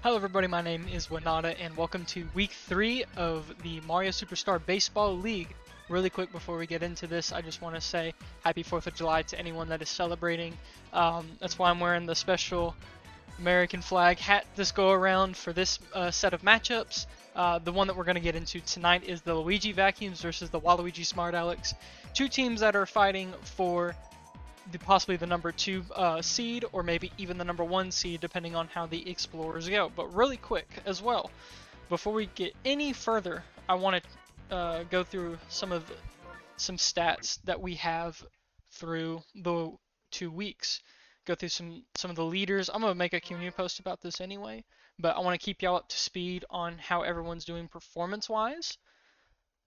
Hello everybody, my name is Winata and welcome to week 3 of the Mario Superstar Baseball League. Really quick before we get into this, I just want to say happy 4th of July to anyone that is celebrating. That's why I'm wearing the special American flag hat this go around for this set of matchups. The one that we're going to get into tonight is the Luigi Vacuums versus the Waluigi Smart-Alecks. Two teams that are fighting for possibly the number 2 seed, or maybe even the number 1 seed, depending on how the Explorers go. But really quick as well, before we get any further, I want to go through some stats that we have through the 2 weeks. Go through some of the leaders. I'm gonna make a community post about this anyway, but I want to keep y'all up to speed on how everyone's doing performance-wise.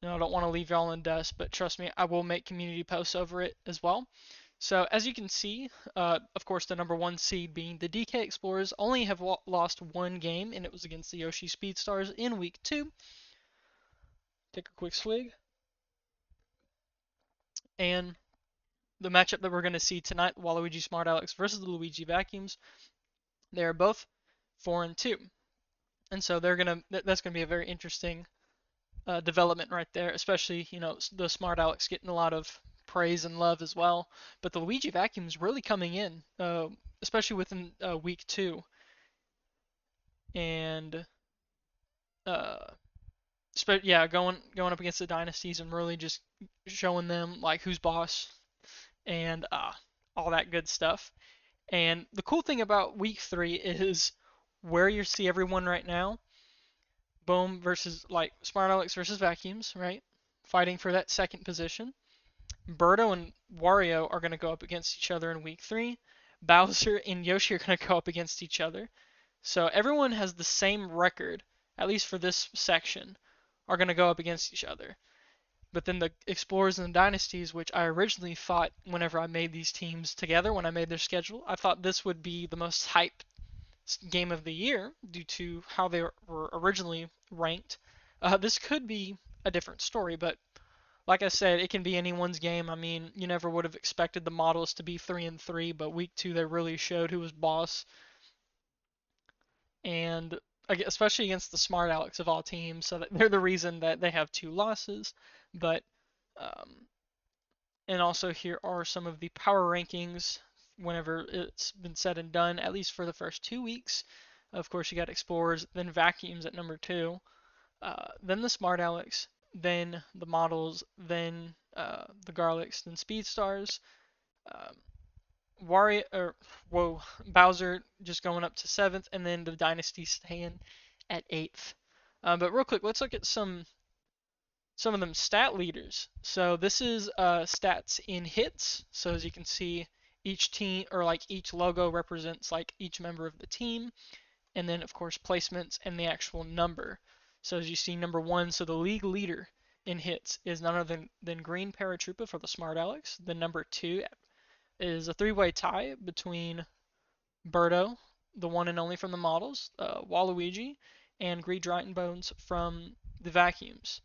I don't want to leave y'all in dust, but trust me, I will make community posts over it as well. So as you can see, of course, the number 1 seed being the DK Explorers only have lost one game, and it was against the Yoshi Speedstars in week 2. Take a quick swig. And the matchup that we're going to see tonight, Waluigi Smart-Alecks versus the Luigi Vacuums, they are both 4-2. And so that's going to be a very interesting development right there, especially, the Smart-Alecks getting a lot of praise and love as well. But the Luigi Vacuum's really coming in, especially within week 2. And yeah, going up against the dynasties and really just showing them like who's boss and all that good stuff. And the cool thing about week 3 is where you see everyone right now. Boom versus like Smart-Alecks versus Vacuums, right? Fighting for that second position. Birdo and Wario are going to go up against each other in week 3. Bowser and Yoshi are going to go up against each other. So everyone has the same record, at least for this section, are going to go up against each other. But then the Explorers and the Dynasties, which I originally thought whenever I made these teams together, when I made their schedule, I thought this would be the most hyped game of the year due to how they were originally ranked. This could be a different story, but like I said, it can be anyone's game. I mean, you never would have expected the models to be 3-3, but week 2 they really showed who was boss. And especially against the Smart-Alecks of all teams, so that they're the reason that they have 2 losses. But and also here are some of the power rankings whenever it's been said and done, at least for the first 2 weeks. Of course, you got Explorers, then Vacuums at number 2, then the Smart-Alecks, then the Models, then the Garlics, then Speedstars. Bowser just going up to 7th, and then the Dynasty staying at 8th. But real quick, let's look at some of them stat leaders. So this is stats in hits. So as you can see, each team, or like each logo represents like each member of the team, and then of course placements and the actual number. So as you see, number 1, so the league leader in hits is none other than Green Paratroopa for the Smart-Alecks. The number 2 is a 3-way tie between Birdo, the one and only from the models, Waluigi, and Greed Bones from the Vacuums.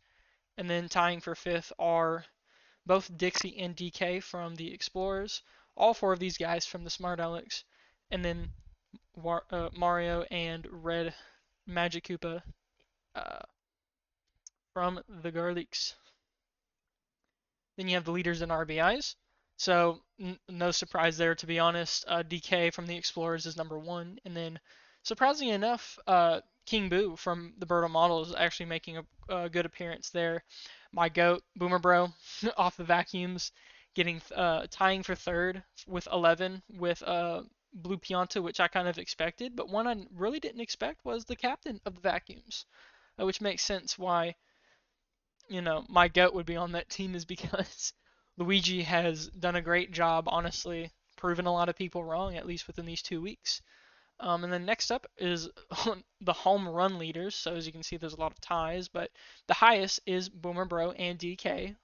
And then tying for 5th are both Dixie and DK from the Explorers, all 4 of these guys from the Smart-Alecks, and then Mario and Red Magic Koopa from the Garlics. Then you have the leaders in RBIs. So no surprise there, to be honest. DK from the Explorers is number 1, and then surprisingly enough, King Boo from the Birdo model is actually making a good appearance there. My goat, Boomer Bro, off the Vacuums, getting tying for 3rd with 11 with Blue Pianta, which I kind of expected, but one I really didn't expect was the captain of the Vacuums, which makes sense why my goat would be on that team, is because Luigi has done a great job, honestly, proving a lot of people wrong, at least within these 2 weeks. And then next up is the home run leaders. So as you can see, there's a lot of ties, but the highest is Boomer Bro and DK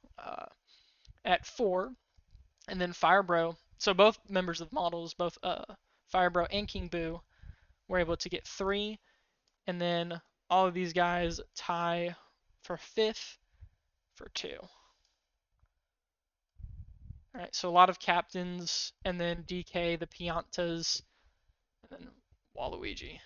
at 4, and then Fire Bro. So both members of the models, both Fire Bro and King Boo, were able to get 3, and then all of these guys tie for 5th for 2. Alright, so a lot of captains, and then DK, the Piantas, and then Waluigi.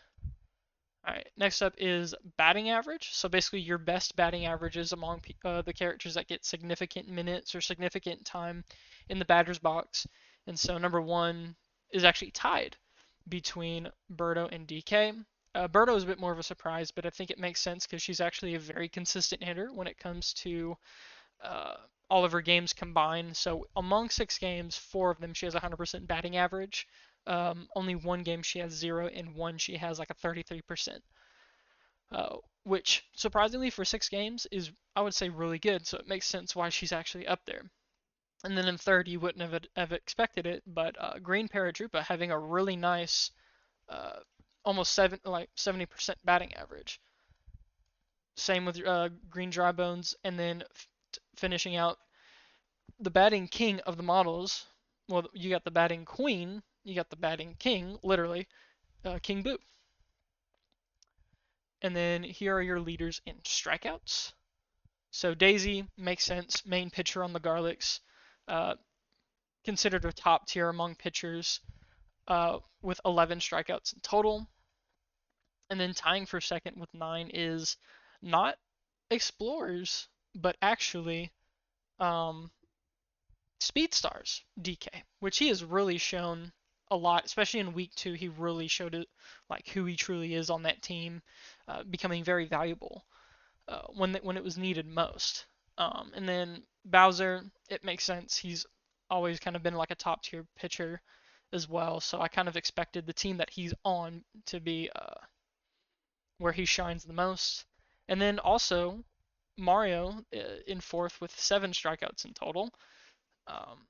All right, next up is batting average. So basically, your best batting averages among the characters that get significant minutes or significant time in the batter's box. And so number one is actually tied between Birdo and DK. Birdo is a bit more of a surprise, but I think it makes sense because she's actually a very consistent hitter when it comes to uh, all of her games combined. So among 6 games, 4 of them she has 100% batting average. Only one game she has 0, and one she has like a 33%, which surprisingly for 6 games is, I would say, really good. So it makes sense why she's actually up there. And then in third, you wouldn't have expected it, but Green Paratroopa having a really nice, uh, almost 70% batting average. Same with Green Dry Bones, and then finishing out the batting king of the models. Well, you got the batting queen, you got the batting king, literally, King Boo. And then here are your leaders in strikeouts. So Daisy makes sense, main pitcher on the Garlics, uh, considered a top tier among pitchers, with 11 strikeouts in total. And then tying for second with 9 is not Explorers, but actually um, Speed Stars DK, which he has really shown a lot, especially in week 2. He really showed it, like who he truly is on that team, becoming very valuable when it was needed most. And then Bowser, it makes sense. He's always kind of been like a top tier pitcher as well, so I kind of expected the team that he's on to be where he shines the most. And then also Mario in fourth with 7 strikeouts in total, um,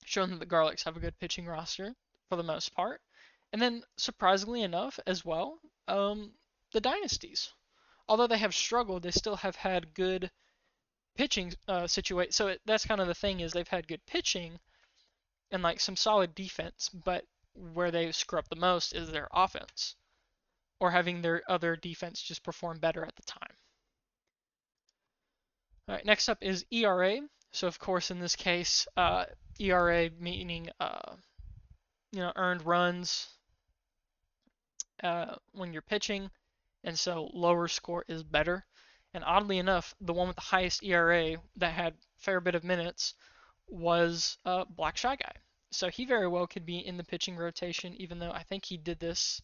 showing that the Garlics have a good pitching roster for the most part. And then surprisingly enough, as well, the dynasties, although they have struggled, they still have had good pitching situation. So that's kind of the thing, is they've had good pitching and like some solid defense, but where they screw up the most is their offense, or having their other defense just perform better at the time. All right, next up is ERA. So of course in this case, ERA meaning earned runs when you're pitching, and so lower score is better. And oddly enough, the one with the highest ERA that had a fair bit of minutes was Black Shy Guy. So he very well could be in the pitching rotation, even though I think he did this.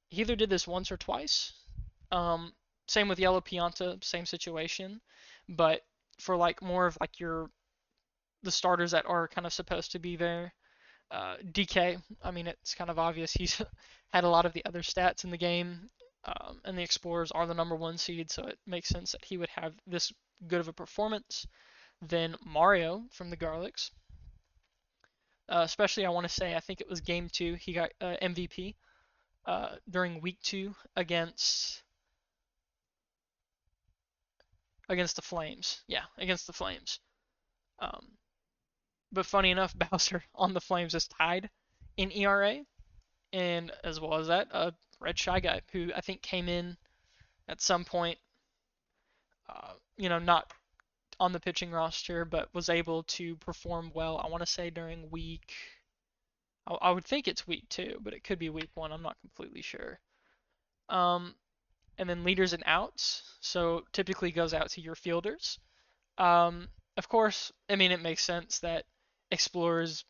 He either did this once or twice. Um, Same with Yellow Pianta, same situation. But for like more of like the starters that are kind of supposed to be there, DK, I mean, it's kind of obvious he's had a lot of the other stats in the game, and the Explorers are the number 1 seed, so it makes sense that he would have this good of a performance. Then Mario from the Garlics, especially I want to say, I think it was game 2, he got MVP during week 2 against the Flames. Yeah, against the Flames. Um, but funny enough, Bowser on the Flames is tied in ERA, and as well as that, Red Shy Guy, who I think came in at some point, not on the pitching roster, but was able to perform well. I want to say during I would think it's week 2, but it could be week 1. I'm not completely sure. Um, and then leaders and outs, so typically goes out to your fielders. Um, of course, I mean, it makes sense that Explorers,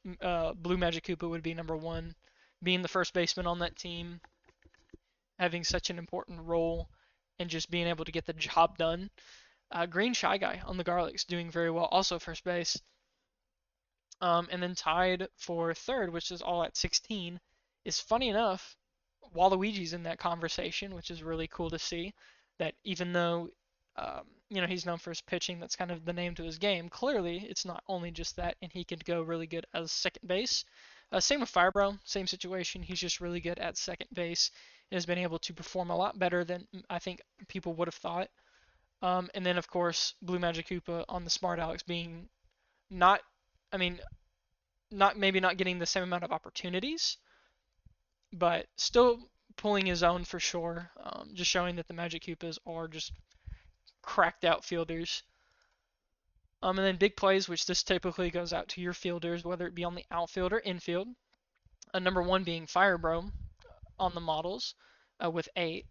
Blue Magic Koopa would be number 1, being the first baseman on that team, having such an important role, and just being able to get the job done. Green Shy Guy on the Garlics doing very well, also first base. And then tied for third, which is all at 16, is, funny enough, Waluigi's in that conversation, which is really cool to see. That even though he's known for his pitching, that's kind of the name to his game. Clearly, it's not only just that, and he can go really good as second base. Same with Firebro, same situation. He's just really good at second base and has been able to perform a lot better than I think people would have thought. And then, of course, Blue Magic Koopa on the Smart-Alecks being not, I mean, maybe not getting the same amount of opportunities, but still pulling his own for sure. Just showing that the Magic Koopas are just cracked outfielders. And then big plays, which this typically goes out to your fielders, whether it be on the outfield or infield. Number 1 being Firebro. on the models with 8.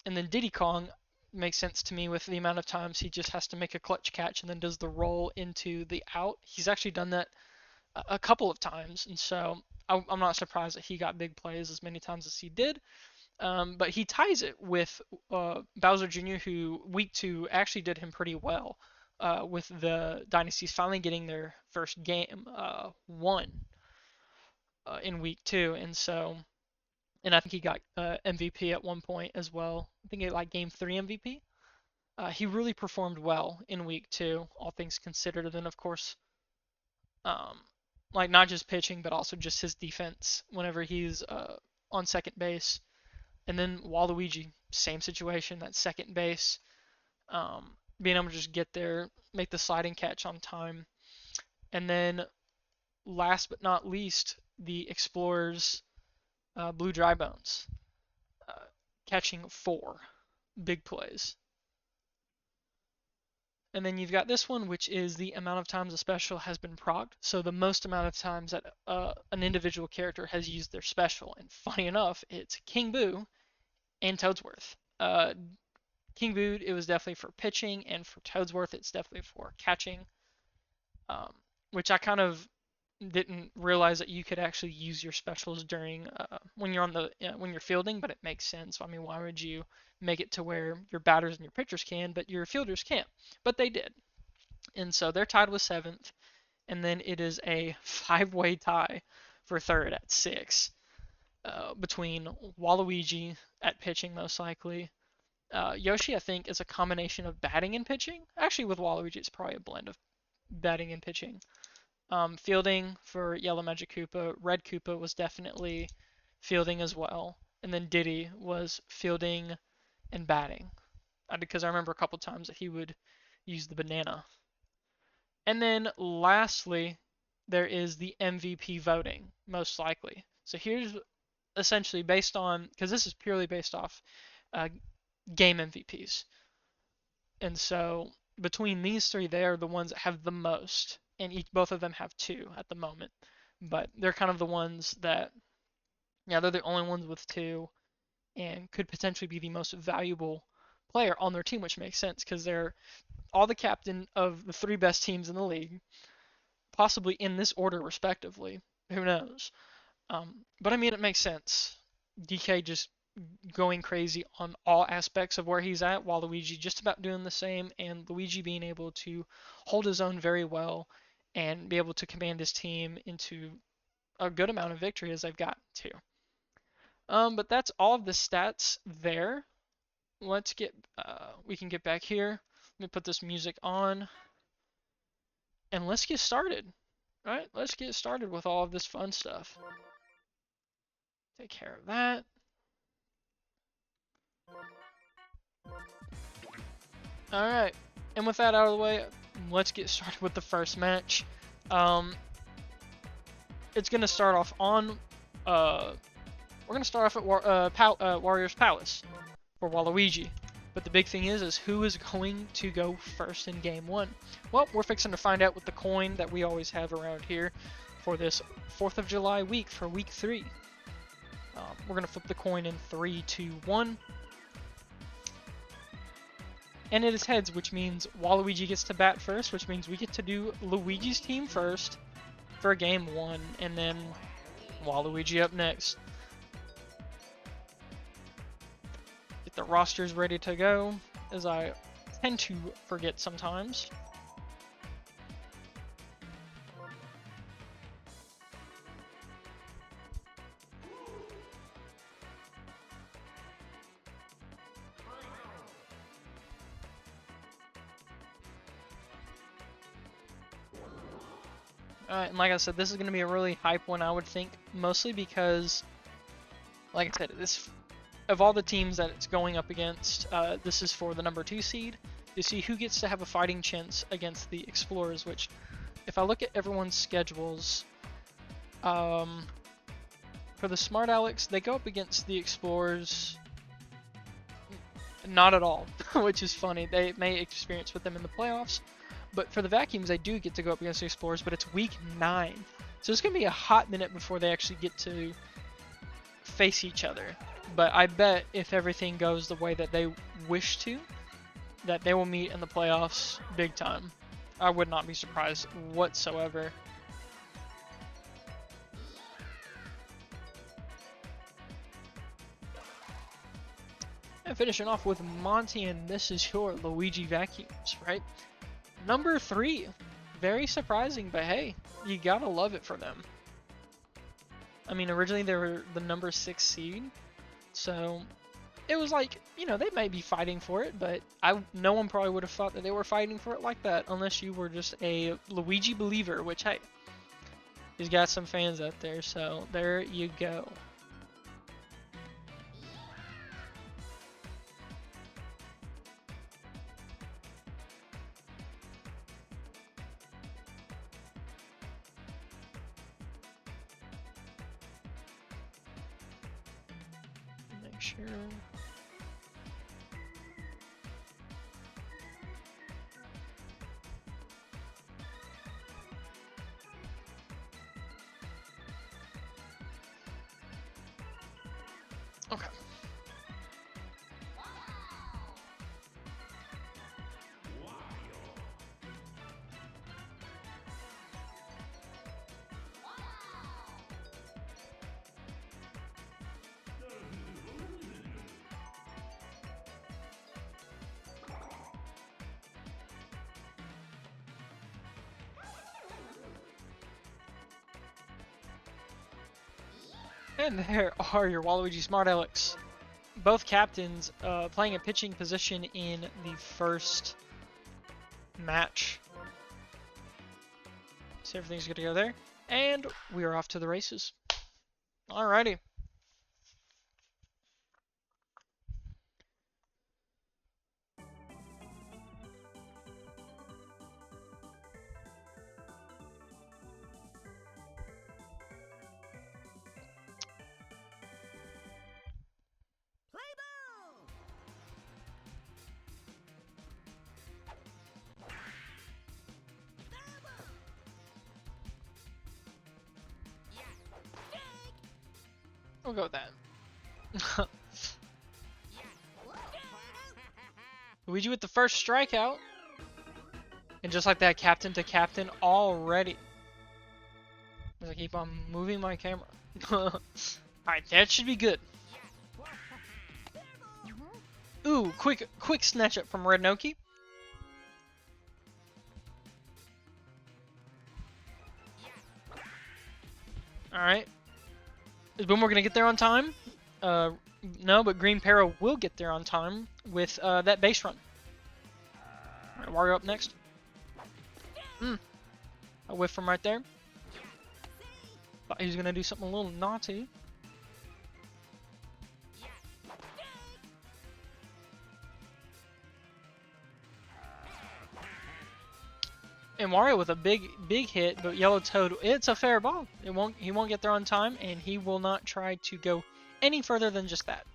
And then Diddy Kong makes sense to me with the amount of times he just has to make a clutch catch and then does the roll into the out. He's actually done that a couple of times, and so I'm not surprised that he got big plays as many times as he did. But he ties it with Bowser Jr., who week 2 actually did him pretty well with the Dynasties finally getting their first game won in week 2. And I think he got MVP at one point as well. I think he like game 3 MVP. He really performed well in week 2, all things considered. And then, of course, um, like not just pitching, but also just his defense whenever he's on second base. And then Waluigi, same situation, that second base, being able to just get there, make the sliding catch on time. And then last but not least, the Explorers Blue Dry Bones, catching 4 big plays. And then you've got this one, which is the amount of times a special has been procced. So the most amount of times that an individual character has used their special. And funny enough, it's King Boo and Toadsworth. King Boo, it was definitely for pitching, and for Toadsworth, it's definitely for catching. Which I kind of didn't realize that you could actually use your specials during when you're on the when you're fielding, but it makes sense. I mean, why would you make it to where your batters and your pitchers can, but your fielders can't? But they did, and so they're tied with 7th, and then it is a 5-way tie for 3rd at 6 between Waluigi at pitching most likely. Yoshi, I think, is a combination of batting and pitching. Actually, with Waluigi, it's probably a blend of batting and pitching. Fielding for Yellow Magic Koopa. Red Koopa was definitely fielding as well. And then Diddy was fielding and batting. Because I remember a couple times that he would use the banana. And then lastly, there is the MVP voting, most likely. So here's essentially based on, because this is purely based off game MVPs. And so between these 3, they are the ones that have the most. And both of them have 2 at the moment, but they're kind of the ones that, yeah, they're the only ones with 2, and could potentially be the most valuable player on their team, which makes sense because they're all the captain of the 3 best teams in the league, possibly in this order respectively. Who knows? But I mean, it makes sense. DK just going crazy on all aspects of where he's at, while Luigi just about doing the same, and Luigi being able to hold his own very well and be able to command his team into a good amount of victory as they've gotten to. But that's all of the stats there. Let's get, we can get back here. Let me put this music on, and let's get started. All right, let's get started with all of this fun stuff. Take care of that. Alright, and with that out of the way, let's get started with the first match. It's going to start off on, we're going to start off at Warriors Palace for Waluigi. But the big thing is who is going to go first in game 1? Well, we're fixing to find out with the coin that we always have around here for this 4th of July week for week 3. We're going to flip the coin in 3, 2, 1. And it is heads, which means Waluigi gets to bat first, which means we get to do Luigi's team first for game 1, and then Waluigi up next. Get the rosters ready to go, as I tend to forget sometimes. And like I said, this is going to be a really hype one, I would think, mostly because, like I said, this of all the teams that it's going up against, this is for the number 2 seed to see who gets to have a fighting chance against the Explorers, which, if I look at everyone's schedules, for the Smart-Alecks, they go up against the Explorers not at all, which is funny. They may experience with them in the playoffs. But for the Vacuums, they do get to go up against the Explorers, but it's week 9. So it's going to be a hot minute before they actually get to face each other. But I bet if everything goes the way that they wish to, that they will meet in the playoffs big time. I would not be surprised whatsoever. And finishing off with Monty, and this is your Luigi vacuums, right? Number 3. Very surprising, but hey, you gotta love it for them. I mean, originally they were the number 6 seed, so it was like, you know, they may be fighting for it, but no one probably would have thought that they were fighting for it like that unless you were just a Luigi believer, which, hey, he's got some fans out there, so there you go. Make sure. Okay. And there are your Waluigi Smart-Alecks. Both captains playing a pitching position in the first match. So everything's good to go there. And we are off to the races. Alrighty. We'll go with that. Luigi with the first strikeout. And just like that, captain to captain already. As I keep on moving my camera. Alright, that should be good. Ooh, quick snatch up from Red Noki. Alright. Is Boomer gonna get there on time? No, but Green Para will get there on time with that base run. Alright, Wario up next. A whiff from right there. Thought he was gonna do something a little naughty. And Wario with a big hit, but Yellow Toad, it's a fair ball. He won't get there on time, and he will not try to go any further than just that.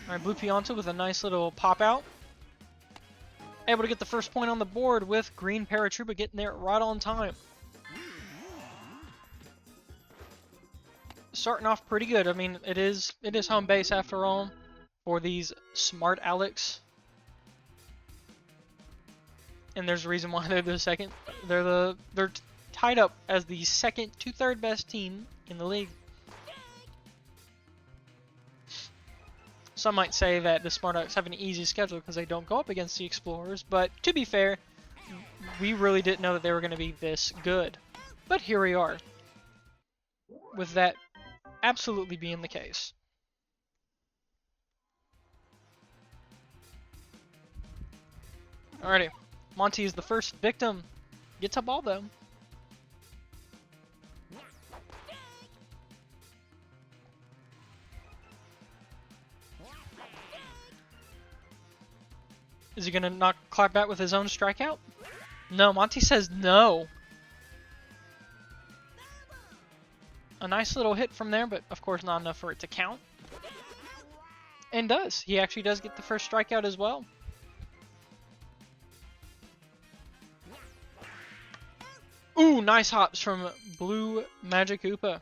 Alright, Blue Pianta with a nice little pop out. Able to get the first point on the board with Green Paratroopa getting there right on time. Starting off pretty good. I mean, it is home base after all for these Smart-Alecks. And there's a reason why they're the second. They're tied up as the second to third best team in the league. Some might say that the Smart-Alecks have an easy schedule because they don't go up against the Explorers, but to be fair, we really didn't know that they were going to be this good. But here we are, with that absolutely being the case. Alrighty, Monty is the first victim. Gets a ball though. Is he gonna knock Clark back with his own strikeout? No, Monty says no. A nice little hit from there, but of course not enough for it to count. And does. He actually does get the first strikeout as well. Ooh, nice hops from Blue Magic Koopa.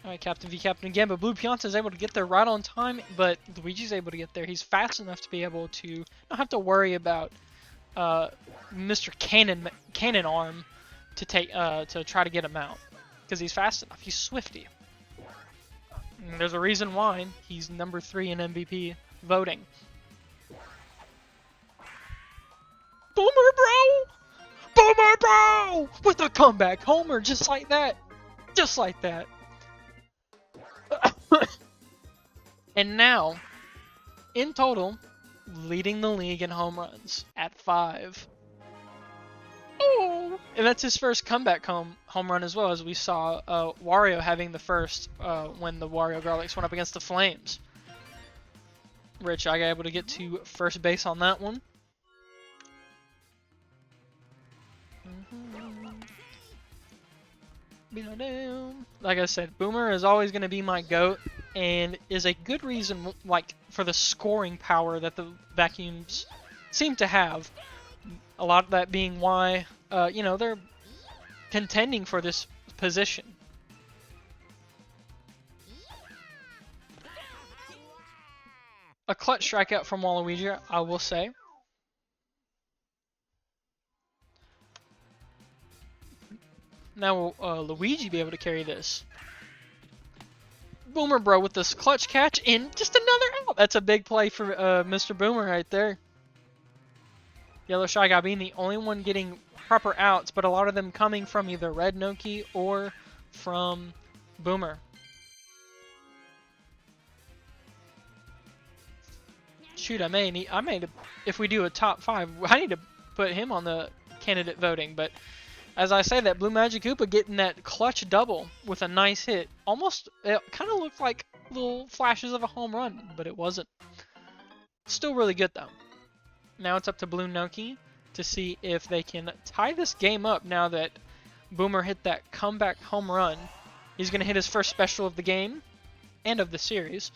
Alright, Captain v Captain again, but Blue Pianta is able to get there right on time, but Luigi's able to get there. He's fast enough to be able to not have to worry about Mr. Cannon Arm to try to get him out, because he's fast enough. He's swifty. And there's a reason why he's number 3 in MVP voting. Boomer bro! Boomer bro! With a comeback homer, just like that. Just like that. And now, in total, leading the league in home runs at 5. Oh! And that's his first comeback home run as well, as we saw Wario having the first when the Wario Garlics went up against the Flames. Rich, I got able to get to first base on that one. Like I said, Boomer is always going to be my GOAT, and is a good reason, like, for the scoring power that the Vacuums seem to have. A lot of that being why, you know, they're contending for this position. A clutch strikeout from Waluigi, I will say. Now will Luigi be able to carry this? Boomer bro with this clutch catch and just another out. That's a big play for Mr. Boomer right there. Yellow Shy Guy being the only one getting proper outs, but a lot of them coming from either Red Noki or from Boomer. Shoot, I may if we do a top 5, I need to put him on the candidate voting, but as I say that, Blue Magic Koopa getting that clutch double with a nice hit. Almost, it kind of looked like little flashes of a home run, but it wasn't. Still really good though. Now it's up to Blue Noki to see if they can tie this game up now that Boomer hit that comeback home run. He's going to hit his first special of the game and of the series.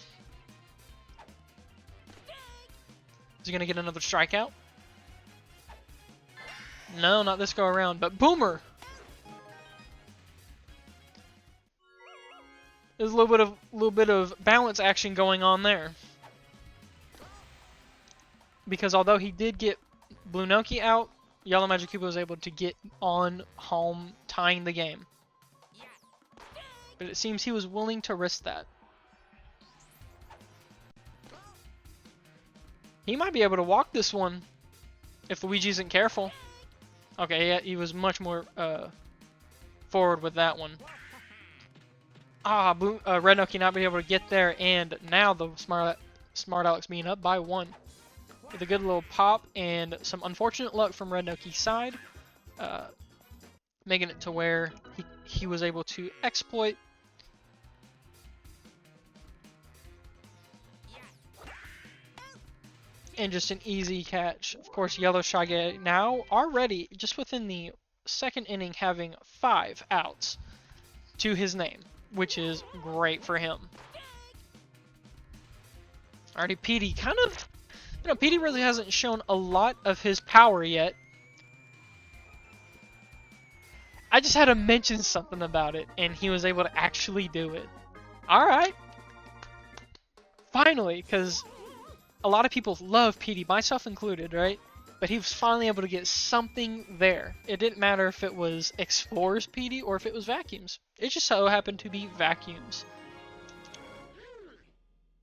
Is he going to get another strikeout? No, not this go around, but Boomer! There's a little bit of balance action going on there. Because although he did get Blue Noki out, Yellow Magic Koopa was able to get on home, tying the game. But it seems he was willing to risk that. He might be able to walk this one if Luigi isn't careful. Okay, yeah, he was much more forward with that one. Red Noki not being able to get there, and now the Smart-Alecks being up by 1. With a good little pop and some unfortunate luck from Red Noki's side, making it to where he was able to exploit. And just an easy catch. Of course, Yellow Shy Guy now already, just within the second inning, having 5 outs to his name, which is great for him. Alrighty, Petey kind of, you know, Petey really hasn't shown a lot of his power yet. I just had to mention something about it, and he was able to actually do it. Alright. Finally, because a lot of people love Petey, myself included, right? But he was finally able to get something there. It didn't matter if it was Explorers Petey or if it was Vacuums. It just so happened to be Vacuums.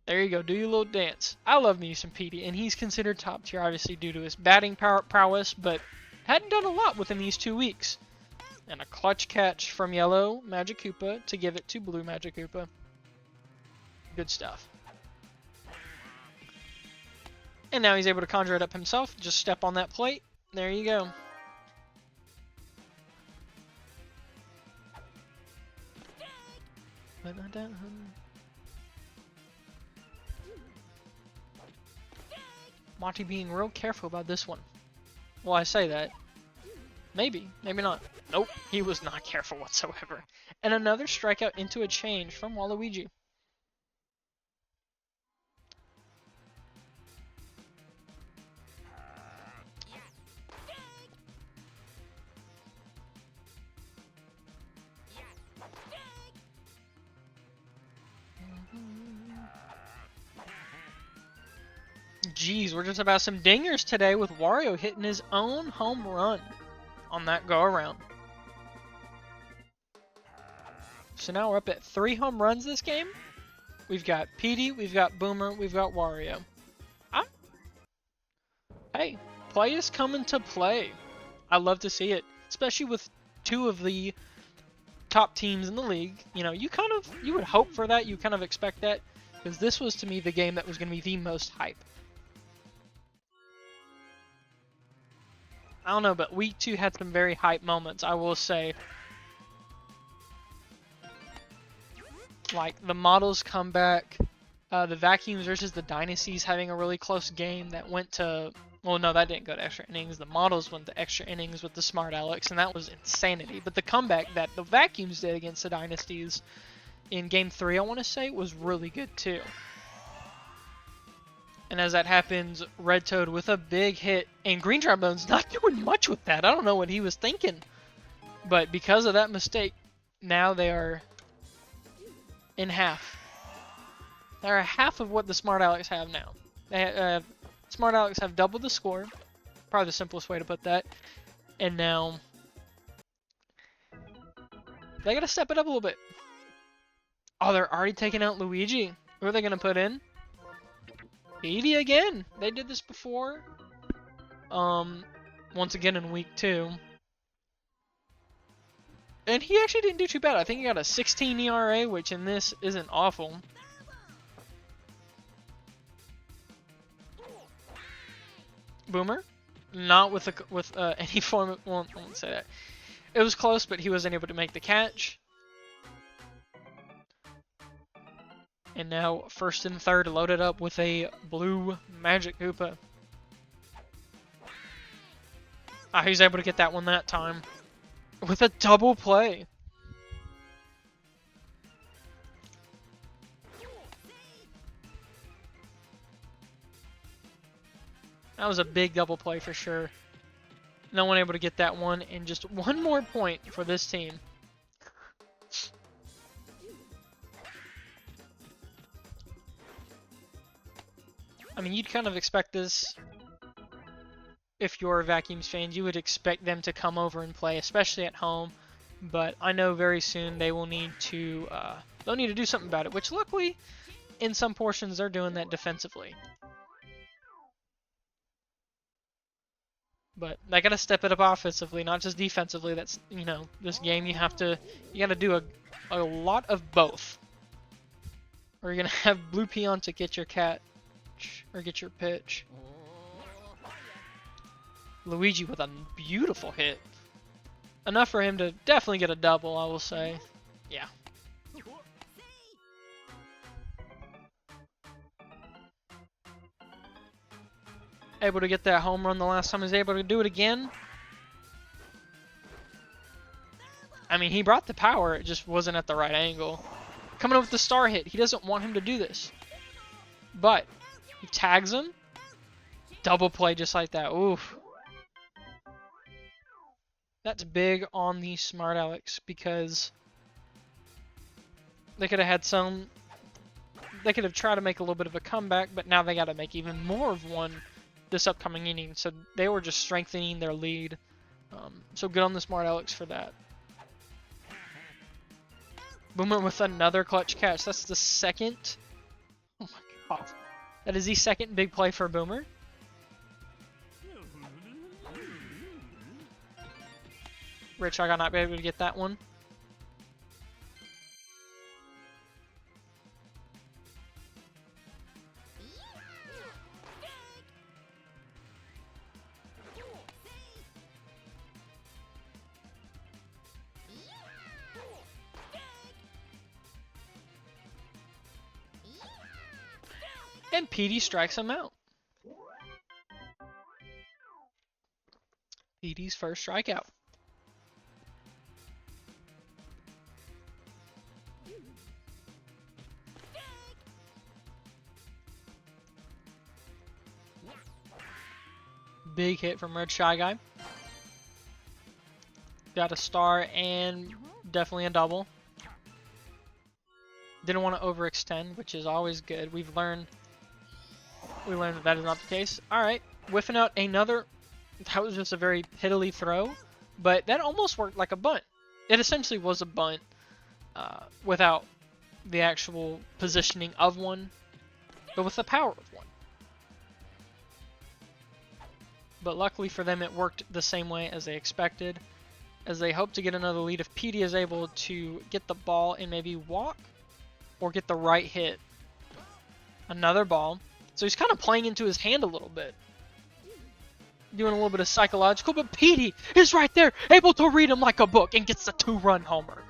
There you go, do your little dance. I love me some Petey, and he's considered top tier, obviously, due to his batting prowess, but hadn't done a lot within these 2 weeks. And a clutch catch from Yellow Magic Koopa to give it to Blue Magic Koopa. Good stuff. And now he's able to conjure it up himself. Just step on that plate. There you go. Monty being real careful about this one. Well, I say that. Maybe. Maybe not. Nope. He was not careful whatsoever. And another strikeout into a change from Waluigi. Geez, we're just about some dingers today with Wario hitting his own home run on that go-around. So now we're up at 3 home runs this game. We've got Petey, we've got Boomer, we've got Wario. Hey, play is coming to play. I love to see it, especially with 2 of the top teams in the league. You know, you would hope for that, you kind of expect that, because this was to me the game that was going to be the most hype. I don't know, but week 2 had some very hype moments, I will say. Like the models comeback, the vacuums versus the dynasties having a really close game that went to, well, no, that didn't go to extra innings. The models went to extra innings with the Smart-Alecks, and that was insanity. But the comeback that the vacuums did against the dynasties in game 3, I want to say, was really good too. And as that happens, Red Toad with a big hit, and Green Trombone's not doing much with that. I don't know what he was thinking. But because of that mistake, now they are in half. They're half of what the Smart-Alecks have now. Smart-Alecks have double the score. Probably the simplest way to put that. And now they gotta step it up a little bit. Oh, they're already taking out Luigi. Who are they gonna put in? Petey again. They did this before. Once again in week 2. And he actually didn't do too bad. I think he got a 16 ERA, which in this isn't awful. Boomer, not with any form of, well, I won't say that. It was close, but he wasn't able to make the catch. And now first and third loaded up with a blue Magic Koopa. He's able to get that one that time with a double play. That was a big double play for sure. No one able to get that one, and just one more point for this team. I mean, you'd kind of expect this. If you're a Vacuums fan, you would expect them to come over and play, especially at home. But I know very soon they will need to, they'll need to do something about it. Which luckily, in some portions, they're doing that defensively. But they gotta step it up offensively, not just defensively. That's, you know, this game you gotta do a lot of both. Or you're gonna have Blue Peon to get your catch or get your pitch. Luigi with a beautiful hit. Enough for him to definitely get a double, I will say. Yeah. Able to get that home run the last time. He's able to do it again. I mean, he brought the power. It just wasn't at the right angle. Coming up with the star hit. He doesn't want him to do this. But he tags him. Double play just like that. Oof. That's big on the Smart-Alecks because they could have had some. They could have tried to make a little bit of a comeback, but now they got to make even more of one this upcoming inning. So they were just strengthening their lead. So good on the Smart-Alecks for that. Boomer with another clutch catch. That's the second. Oh my god. That is the second big play for Boomer. Rich, I got not be able to get that one. And Petey strikes him out. Petey's first strikeout. Big hit from Red Shy Guy. Got a star and definitely a double. Didn't want to overextend, which is always good. We've learned We learned that that is not the case. Alright, whiffing out another. That was just a very piddly throw, but that almost worked like a bunt. It essentially was a bunt without the actual positioning of one, but with the power of one. But luckily for them, it worked the same way as they expected, as they hope to get another lead if PD is able to get the ball and maybe walk or get the right hit. Another ball. So he's kind of playing into his hand a little bit. Doing a little bit of psychological, but PD is right there, able to read him like a book and gets the 2-run homer.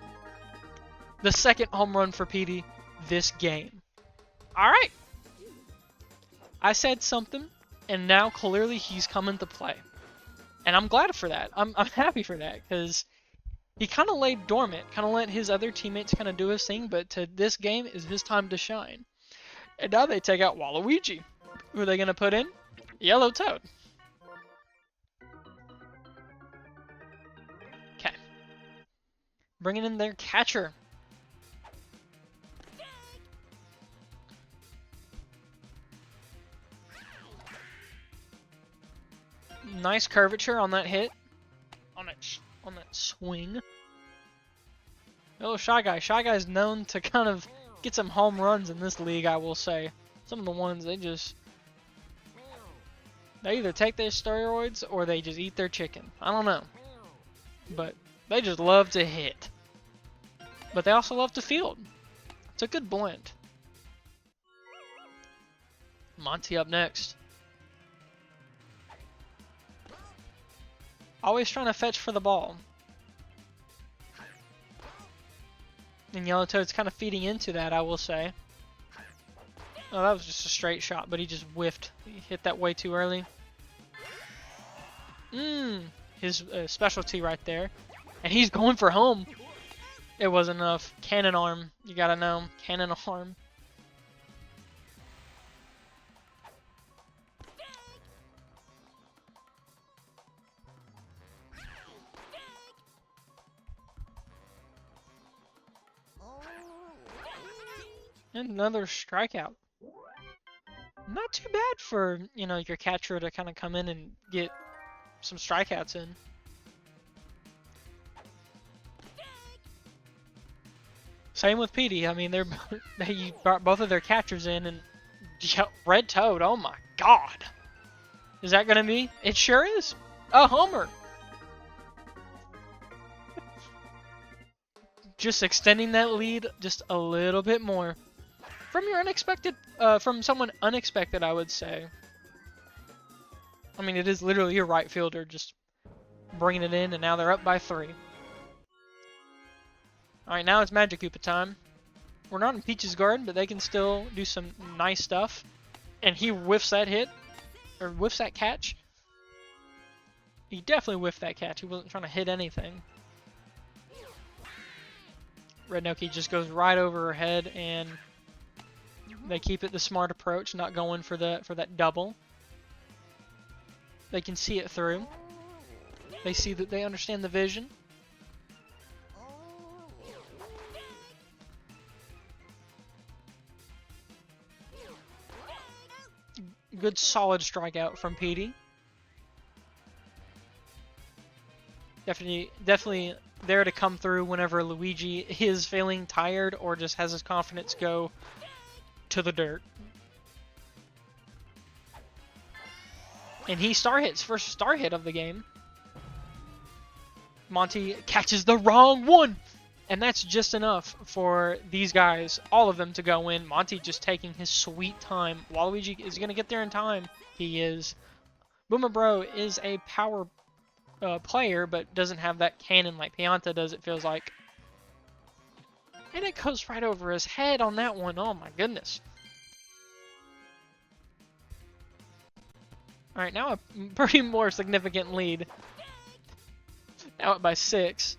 The second home run for PD this game. Alright. I said something, and now clearly he's coming to play. And I'm glad for that. I'm happy for that, because he kind of laid dormant, kind of let his other teammates kind of do his thing, but to this game is his time to shine. And now they take out Waluigi. Who are they going to put in? Yellow Toad. Okay. Bringing in their catcher. Nice curvature on that hit. On that swing. Oh, Shy Guy. Shy Guy's known to kind of get some home runs in this league, I will say. Some of the ones, they either take their steroids or they just eat their chicken. I don't know. But they just love to hit. But they also love to field. It's a good blend. Monty up next. Always trying to fetch for the ball. And Yellow Toad's kind of feeding into that, I will say. Oh, that was just a straight shot, but he just whiffed. He hit that way too early. His specialty right there. And he's going for home. It wasn't enough. Cannon arm. You gotta know. Cannon arm. And another strikeout. Not too bad for, you know, your catcher to kind of come in and get some strikeouts in. Same with PD. I mean, they brought both of their catchers in, and Red Toad. Oh my God! Is that gonna be? It sure is. A homer. Just extending that lead just a little bit more. From your unexpected, from someone unexpected, I would say. I mean, it is literally your right fielder just bringing it in, and now they're up by 3. Alright, now it's Magic Koopa time. We're not in Peach's garden, but they can still do some nice stuff. And he whiffs that hit, or whiffs that catch. He definitely whiffed that catch. He wasn't trying to hit anything. Red Noki just goes right over her head, and they keep it the smart approach, not going for that double. They can see it through. They see that they understand the vision. Good solid strikeout from PD. Definitely there to come through whenever Luigi is feeling tired or just has his confidence go to the dirt. And he first star hit of the game. Monty catches the wrong one! And that's just enough for these guys, all of them, to go in. Monty just taking his sweet time. Waluigi is going to get there in time. He is. Boomer Bro is a power player, but doesn't have that cannon like Pianta does, it feels like. And it goes right over his head on that one. Oh my goodness. Alright, now a pretty more significant lead. Now up by 6.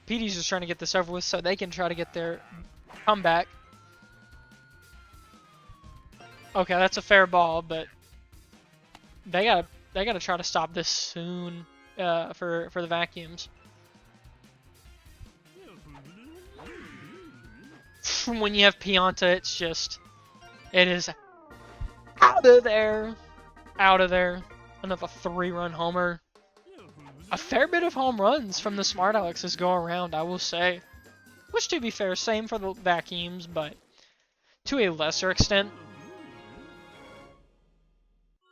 PD's just trying to get this over with so they can try to get their comeback. Okay, that's a fair ball, but they gotta try to stop this soon for the vacuums. When you have Pianta, it's just It is out of there. Out of there. Another 3-run homer. A fair bit of home runs from the Smart-Alecks go around, I will say. Which, to be fair, same for the vacuums, but to a lesser extent.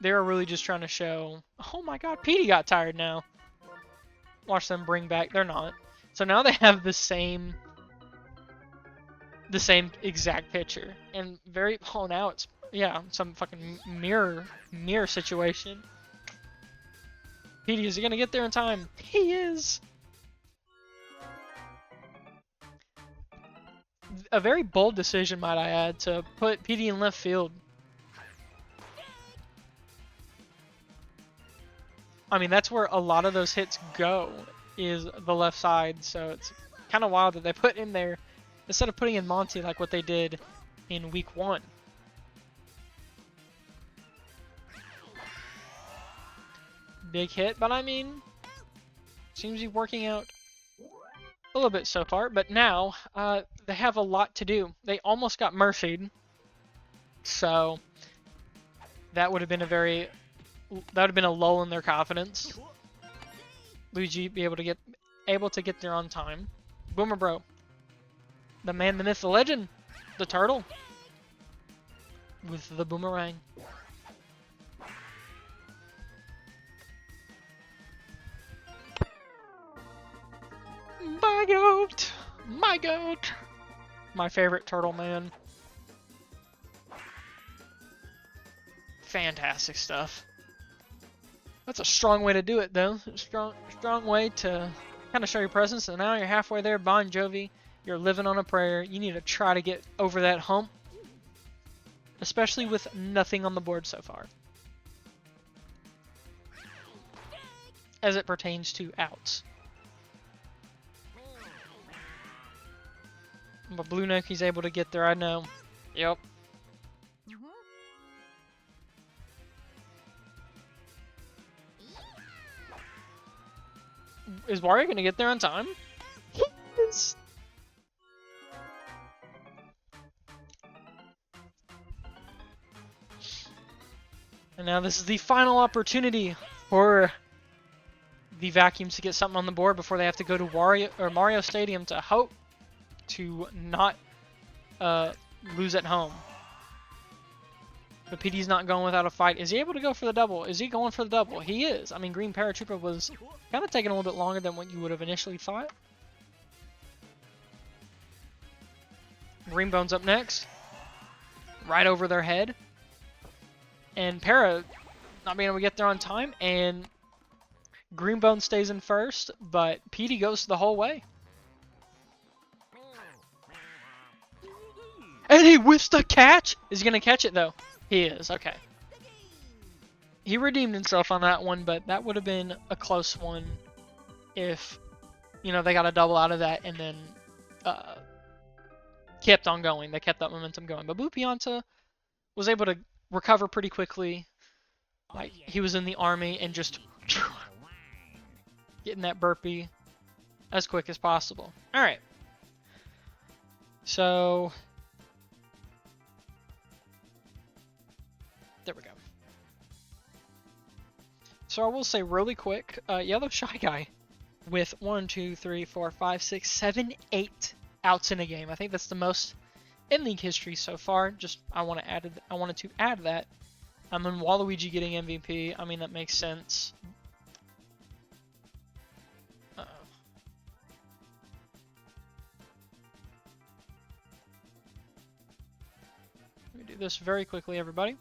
They're really just trying to show, oh my god, Petey got tired now. Watch them bring back, they're not. So now they have the same exact pitcher. And oh, now it's, yeah, some fucking mirror situation. Petey, is he gonna get there in time? He is! A very bold decision, might I add, to put Petey in left field. I mean, that's where a lot of those hits go, is the left side, so it's kind of wild that they put in there, instead of putting in Monty like what they did in week 1. Big hit, but I mean, seems to be working out a little bit so far, but now they have a lot to do. They almost got Murphy'd, so that would have been a lull in their confidence. Luigi be able to get there on time. Boomer Bro, the man, the myth, the legend, the turtle, with the boomerang. My goat! My goat! My favorite turtle man. Fantastic stuff. That's a strong way to do it, though. Strong way to kind of show your presence. And now you're halfway there, Bon Jovi. You're living on a prayer. You need to try to get over that hump, especially with nothing on the board so far, as it pertains to outs. But Blue Neck, he's able to get there, I know. Yep. Is Wario going to get there on time? He is. And now this is the final opportunity for the Vacuums to get something on the board before they have to go to Mario Stadium to hope to not lose at home. But PD's not going without a fight. Is he able to go for the double? Is he going for the double? He is. I mean, Green Paratrooper was kind of taking a little bit longer than what you would have initially thought. Green Bone's up next. Right over their head. And Para not being able to get there on time. And Green Bone stays in first, but PD goes the whole way. And he whiffs the catch! Is he going to catch it, though? He is, okay. He redeemed himself on that one, but that would have been a close one if, you know, they got a double out of that and then kept on going. They kept that momentum going. But Blue Pianta was able to recover pretty quickly. Like, he was in the army and just getting that burpee as quick as possible. Alright. So there we go. So I will say really quick, Yellow Shy Guy with 1, 2, 3, 4, 5, 6, 7, 8 outs in a game. I think that's the most in league history so far. Just I wanted to add that. And Waluigi getting MVP. I mean, that makes sense. Let me do this very quickly, everybody.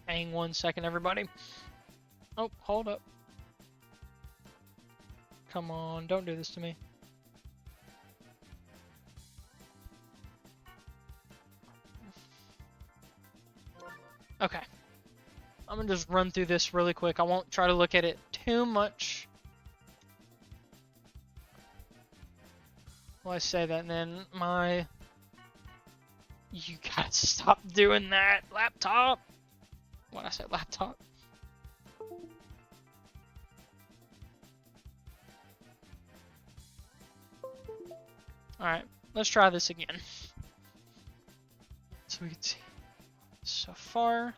Hang 1 second, everybody. Oh, hold up. Come on, don't do this to me. Okay. I'm gonna just run through this really quick. I won't try to look at it too much. Well, I say that, and then my You gotta stop doing that, laptop. When I say laptop. Alright, let's try this again. So we can see so far.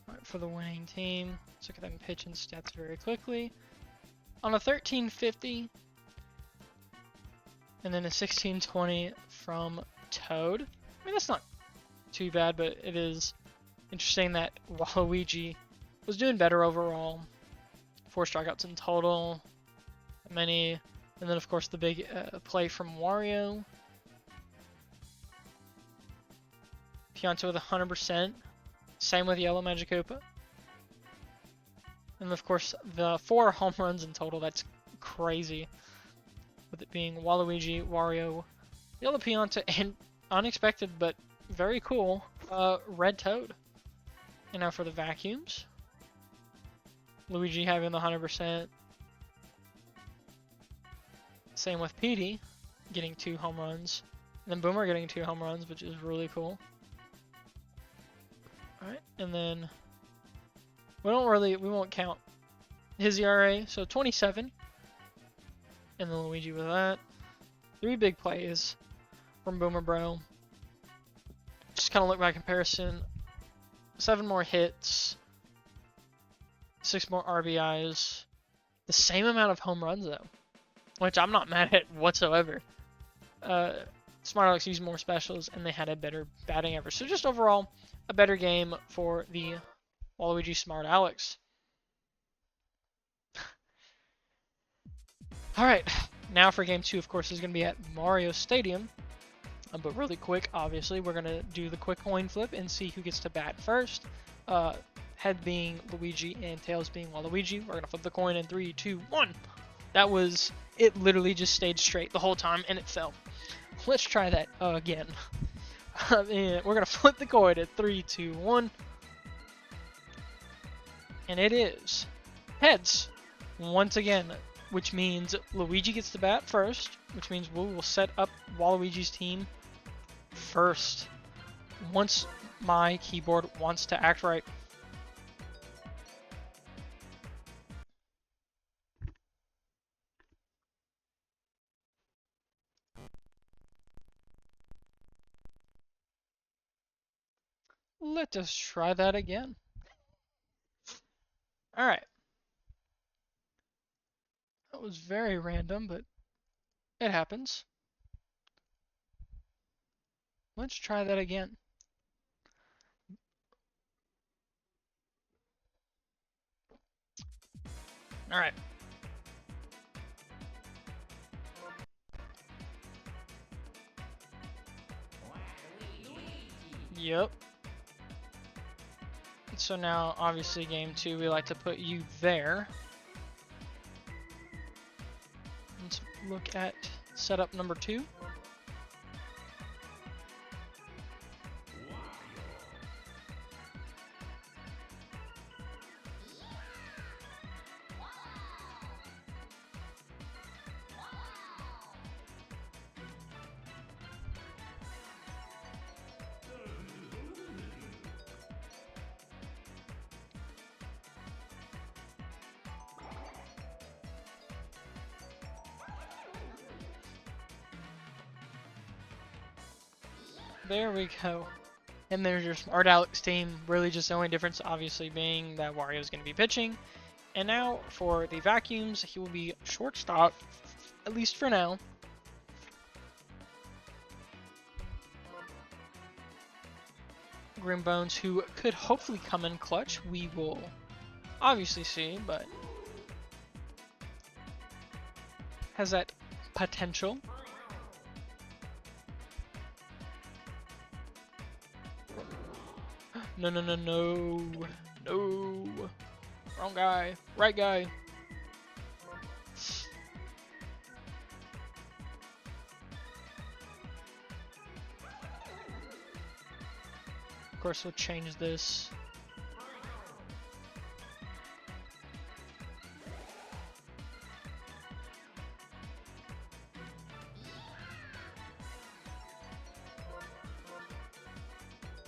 Alright, for the winning team, let's look at them pitching stats very quickly. On a 1350, and then a 1620 from Toad. I mean, that's not too bad, but it is interesting that Waluigi was doing better overall. 4 strikeouts in total, many, and then of course the big play from Wario. Pianta with 100%, same with Yellow Magikarpa. And of course the 4 home runs in total, that's crazy. With it being Waluigi, Wario, Yellow Pianta, and unexpected but very cool, Red Toad. And now for the vacuums. Luigi having the 100%. Same with Petey, getting 2 home runs. And then Boomer getting 2 home runs, which is really cool. Alright, and then we won't count his ERA, so 27. And then Luigi with that. 3 big plays from Boomer Bro. Just kind of look by comparison. 7 more hits. 6 more RBIs. The same amount of home runs though, which I'm not mad at whatsoever. Smart-Alecks used more specials and they had a better batting average. So just overall, a better game for the Waluigi Smart-Alecks. Alright, now for game 2, of course, is going to be at Mario Stadium. But really quick, obviously, we're going to do the quick coin flip and see who gets to bat first. Head being Luigi and tails being Waluigi. We're going to flip the coin in 3, 2, 1. That was, it literally just stayed straight the whole time and it fell. Let's try that again. And we're going to flip the coin at 3, 2, 1. And it is heads once again, which means Luigi gets to bat first, which means we will set up Waluigi's team first once my keyboard wants to act right. Let us try that again. Alright. That was very random, but it happens. Let's try that again. Alright. Yep. So now, obviously, game 2, we like to put you there. Let's look at setup number 2. There we go. And there's your Smart-Alecks team. Really just the only difference obviously being that Wario is going to be pitching. And now for the vacuums, he will be shortstop, at least for now. Grim Bones, who could hopefully come in clutch, we will obviously see, but has that potential. No, no, no, no, no. Wrong guy. Right guy. Of course, we'll change this.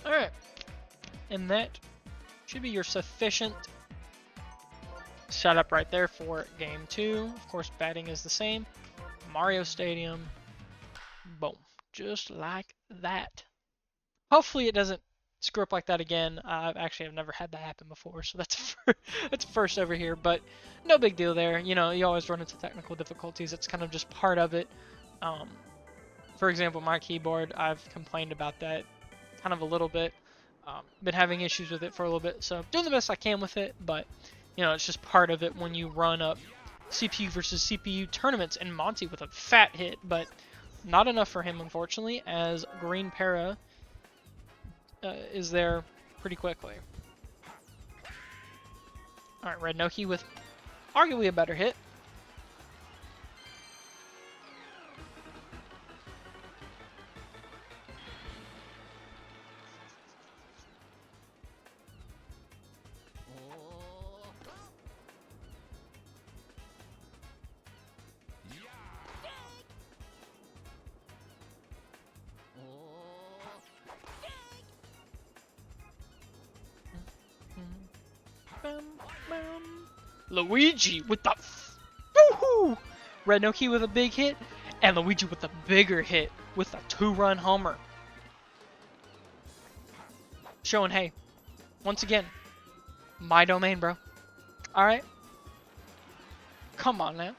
Alright. And that should be your sufficient setup right there for game 2. Of course, batting is the same. Mario Stadium. Boom. Just like that. Hopefully it doesn't screw up like that again. I've never had that happen before, so that's that's first over here, but no big deal there. You know, you always run into technical difficulties. It's kind of just part of it. For example, my keyboard, I've complained about that kind of a little bit. Been having issues with it for a little bit, so doing the best I can with it, but you know, it's just part of it when you run up CPU versus CPU tournaments, and Monty with a fat hit, but not enough for him, unfortunately, as Green Para is there pretty quickly. Alright, Red Noki with arguably a better hit. Luigi with the woohoo! Red Noki with a big hit, and Luigi with a bigger hit with a 2-run homer. Showing, hey, once again, my domain, bro. Alright? Come on now.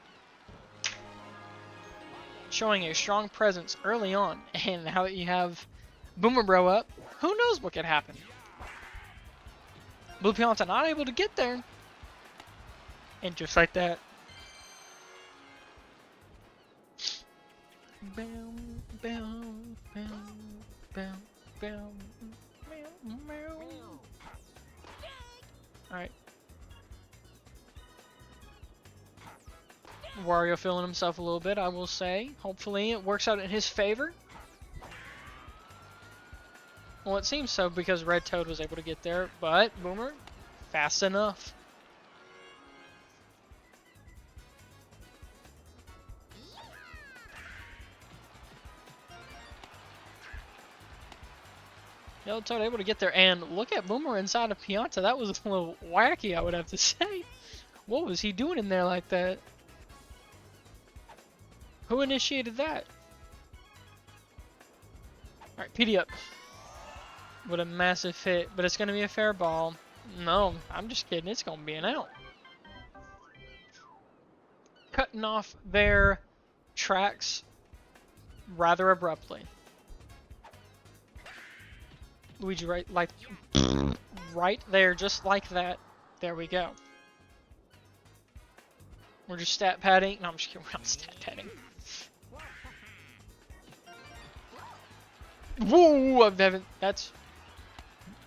Showing a strong presence early on, and now that you have Boomer Bro up, who knows what could happen. Blue Pianta not able to get there. And just like that. Alright. Wario feeling himself a little bit, I will say. Hopefully it works out in his favor. Well, it seems so because Red Toad was able to get there, but Boomer, fast enough. Yellow Toad able to get there, and look at Boomer inside of Pianta. That was a little wacky, I would have to say. What was he doing in there like that? Who initiated that? Alright, PD up. What a massive hit, but it's going to be a fair ball. No, I'm just kidding. It's going to be an out. Cutting off their tracks rather abruptly. Luigi right there, just like that. There we go. We're just stat padding. No, I'm just kidding. We're not stat padding. Whoa! That's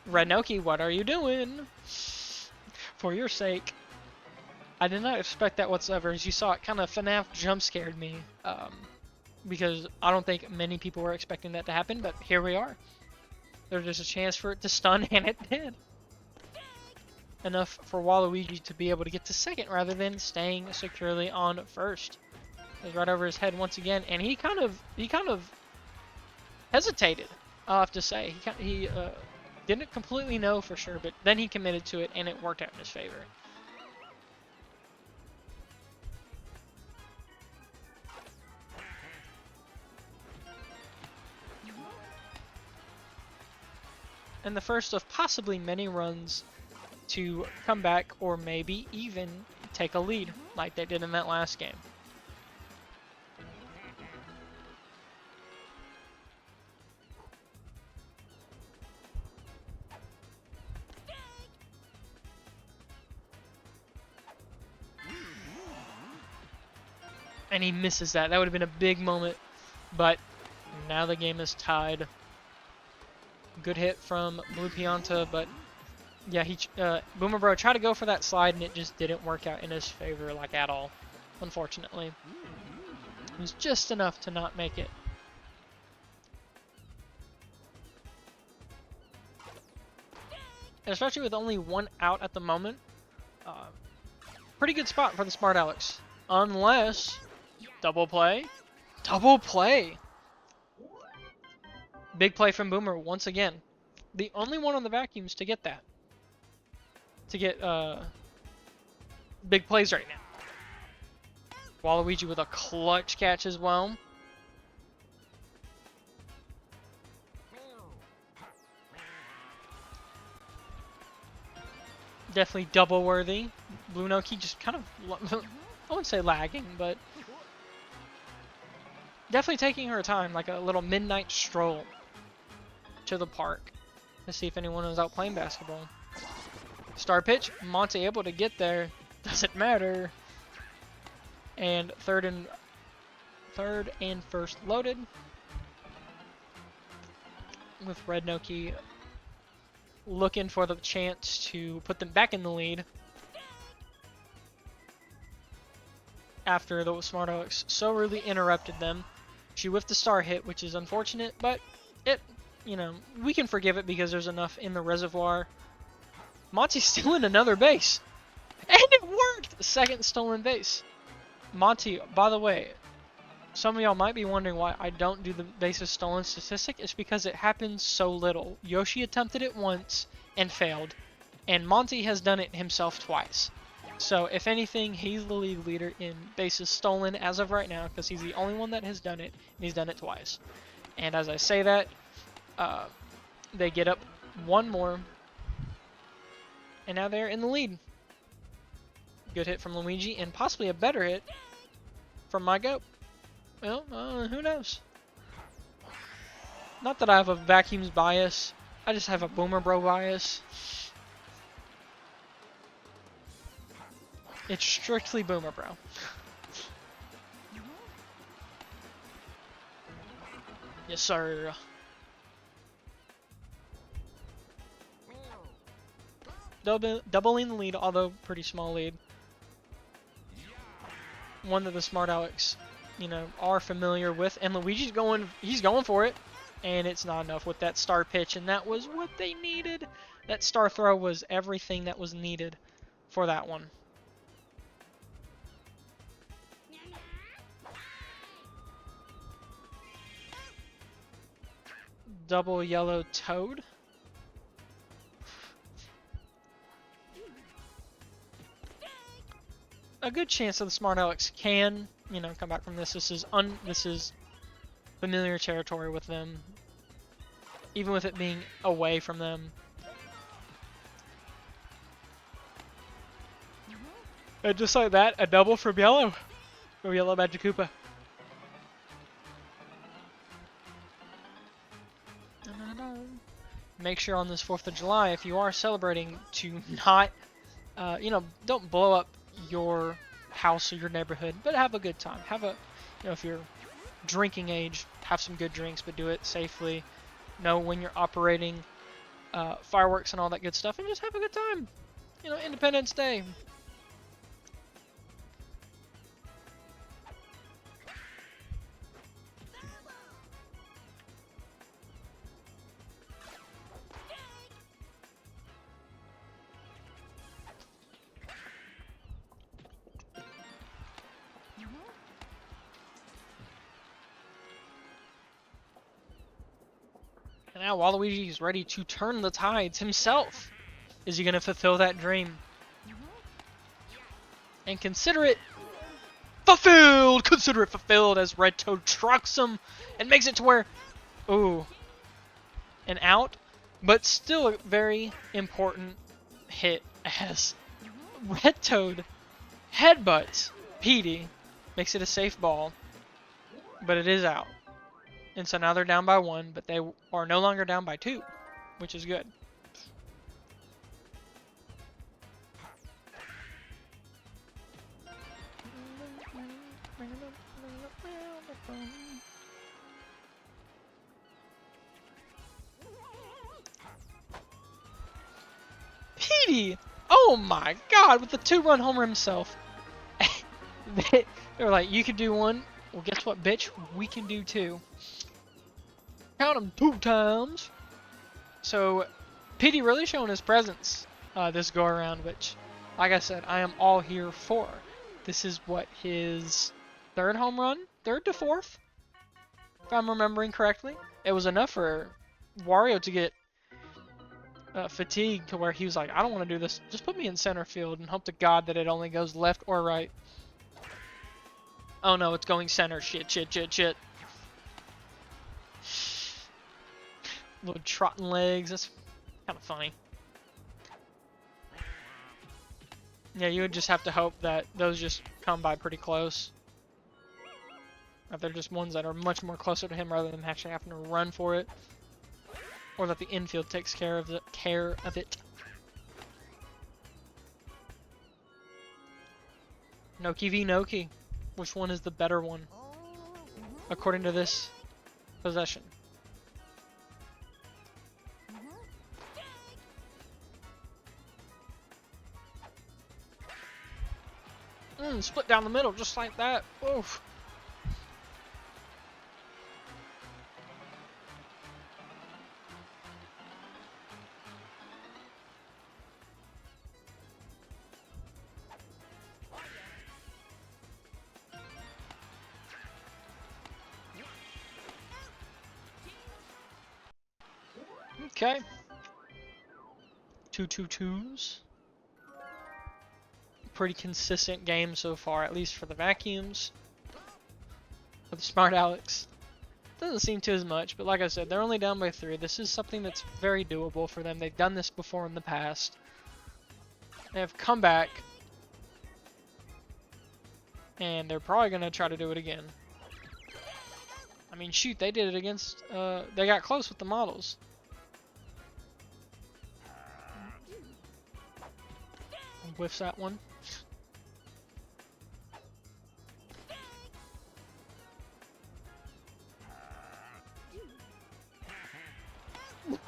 Red Noki. What are you doing? For your sake, I did not expect that whatsoever. As you saw, it kind of FNAF jump scared me, because I don't think many people were expecting that to happen. But here we are. There's just a chance for it to stun, and it did. Enough for Waluigi to be able to get to second rather than staying securely on first. It was right over his head once again, and he kind of hesitated. I'll have to say he didn't completely know for sure, but then he committed to it, and it worked out in his favor. And the first of possibly many runs to come back or maybe even take a lead like they did in that last game. And he misses that. That would have been a big moment, but now the game is tied. Good hit from Blue Pianta, but yeah, Boomer Bro tried to go for that slide and it just didn't work out in his favor like at all, unfortunately. It was just enough to not make it. And especially with only one out at the moment, pretty good spot for the Smart-Alecks. Unless, double play. Double play! Big play from Boomer once again. The only one on the vacuums to get that. To get big plays right now. Waluigi with a clutch catch as well. Definitely double worthy. Blue Noki just kind of, I wouldn't say lagging, but definitely taking her time, like a little midnight stroll to the park to see if anyone was out playing basketball. Star pitch, Monty able to get there, doesn't matter. And third and first loaded with Red Noki looking for the chance to put them back in the lead after the Smart-Alecks so really interrupted them. She whiffed the star hit, which is unfortunate, but it, you know, we can forgive it because there's enough in the reservoir. Monty's still in another base, and it worked! Second stolen base. Monty, by the way, some of y'all might be wondering why I don't do the bases stolen statistic. It's because it happens so little. Yoshi attempted it once and failed, and Monty has done it himself twice. So if anything, he's the league leader in bases stolen as of right now because he's the only one that has done it, and he's done it twice. And as I say that, they get up one more, and now they're in the lead. Good hit from Luigi, and possibly a better hit from my goat. Well, who knows? Not that I have a vacuums bias, I just have a Boomer Bro bias. It's strictly Boomer Bro. Yes, sir. Doubling the lead, although pretty small lead. One that the Smart-Alecks, you know, are familiar with, and Luigi's he's going for it, and it's not enough with that star pitch, and that was what they needed. That star throw was everything that was needed for that one. Double yellow toad. A good chance that the Smart-Alecks can, you know, come back from this. This is familiar territory with them, even with it being away from them. And just like that, a double from yellow. Or yellow Magic Koopa. Make sure on this 4th of July, if you are celebrating, to not, you know, don't blow up your house or your neighborhood, but have a good time. Have a, you know, if you're drinking age, have some good drinks, but do it safely. Know when you're operating fireworks and all that good stuff, and just have a good time. You know, Independence Day. And now Waluigi is ready to turn the tides himself. Is he going to fulfill that dream? And consider it fulfilled! Consider it fulfilled as Red Toad trucks him and makes it to where... Ooh. An out. But still a very important hit as Red Toad headbutts Petey. Makes it a safe ball. But it is out. And so now they're down by 1, but they are no longer down by 2, which is good. Petey! Oh my god, with the 2-run homer himself. They were like, you could do 1. Well, guess what, bitch? We can do 2. Count them 2 times. So, Petey really showing his presence this go around, which, like I said, I am all here for. This is what, his 3rd home run? 3rd to 4th? If I'm remembering correctly. It was enough for Wario to get fatigue to where he was like, I don't want to do this. Just put me in center field and hope to God that it only goes left or right. Oh no, it's going center. Shit, shit, shit, shit. Little trotting legs. That's kind of funny. Yeah, you would just have to hope that those just come by pretty close. That they're just ones that are much more closer to him rather than actually having to run for it. Or that the infield takes care of it. Noki v Noki. Which one is the better one? According to this possession. Split down the middle just like that. Oof. Okay. 2-2-2s. Pretty consistent game so far, at least for the vacuums. For the Smart-Alecks, doesn't seem to as much, but like I said, they're only down by 3. This is something that's very doable for them. They've done this before in the past. They have come back, and they're probably going to try to do it again. I mean, shoot, they did it against, they got close with the models. Whiffs that one.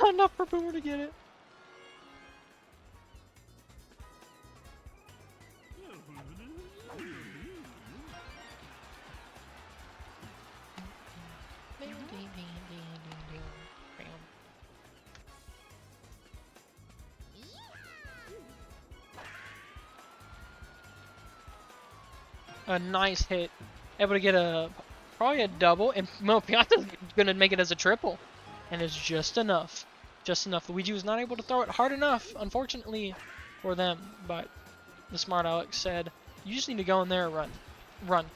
Not enough for Boomer to get it. A nice hit. Able to get probably a double, and Pianta's gonna make it as a triple. And it's just enough. Just enough. Luigi was not able to throw it hard enough, unfortunately, for them. But the Smart-Alecks said, you just need to go in there and run. Run.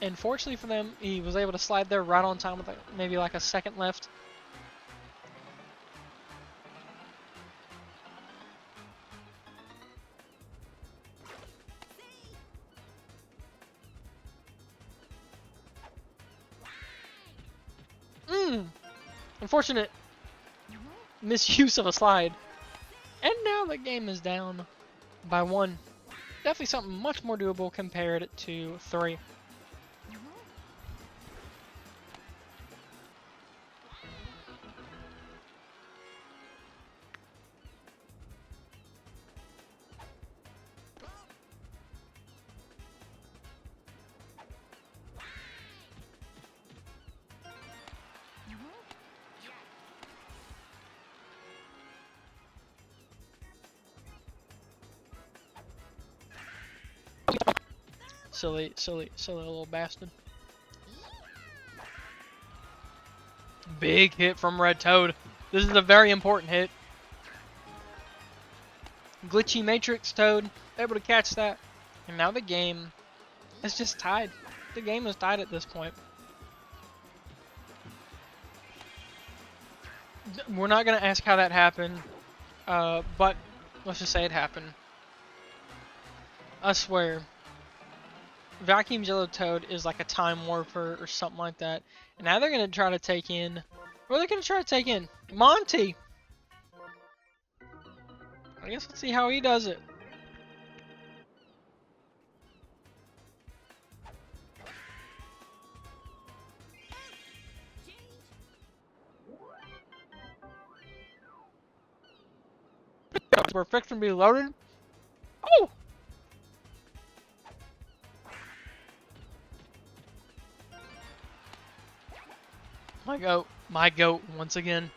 And fortunately for them, he was able to slide there right on time with maybe like a second left. Unfortunate misuse of a slide. And now the game is down by 1. Definitely something much more doable compared to 3. Silly little bastard. Big hit from Red Toad. This is a very important hit. Glitchy Matrix Toad, able to catch that. And now the game is just tied. The game is tied at this point. We're not going to ask how that happened, but let's just say it happened. I swear. Vacuum Yellow Toad is like a time warper or something like that. And now they're going to try to take in... What are they going to try to take in? Monty! I guess let's see how he does it. We're fixing to be loaded. Oh! My goat, once again.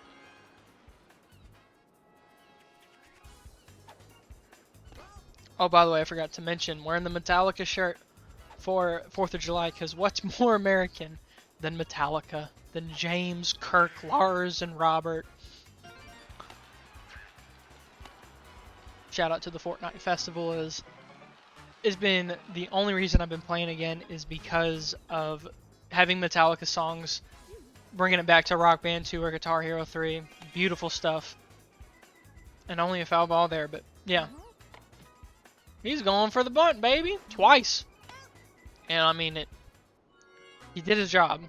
Oh, by the way, I forgot to mention, wearing the Metallica shirt for 4th of July, because what's more American then Metallica, then James, Kirk, Lars, and Robert. Shout out to the Fortnite Festival. Has been the only reason I've been playing again is because of having Metallica songs, bringing it back to Rock Band 2 or Guitar Hero 3. Beautiful stuff. And only a foul ball there, but yeah. He's going for the bunt, baby. Twice. And I mean, he did his job.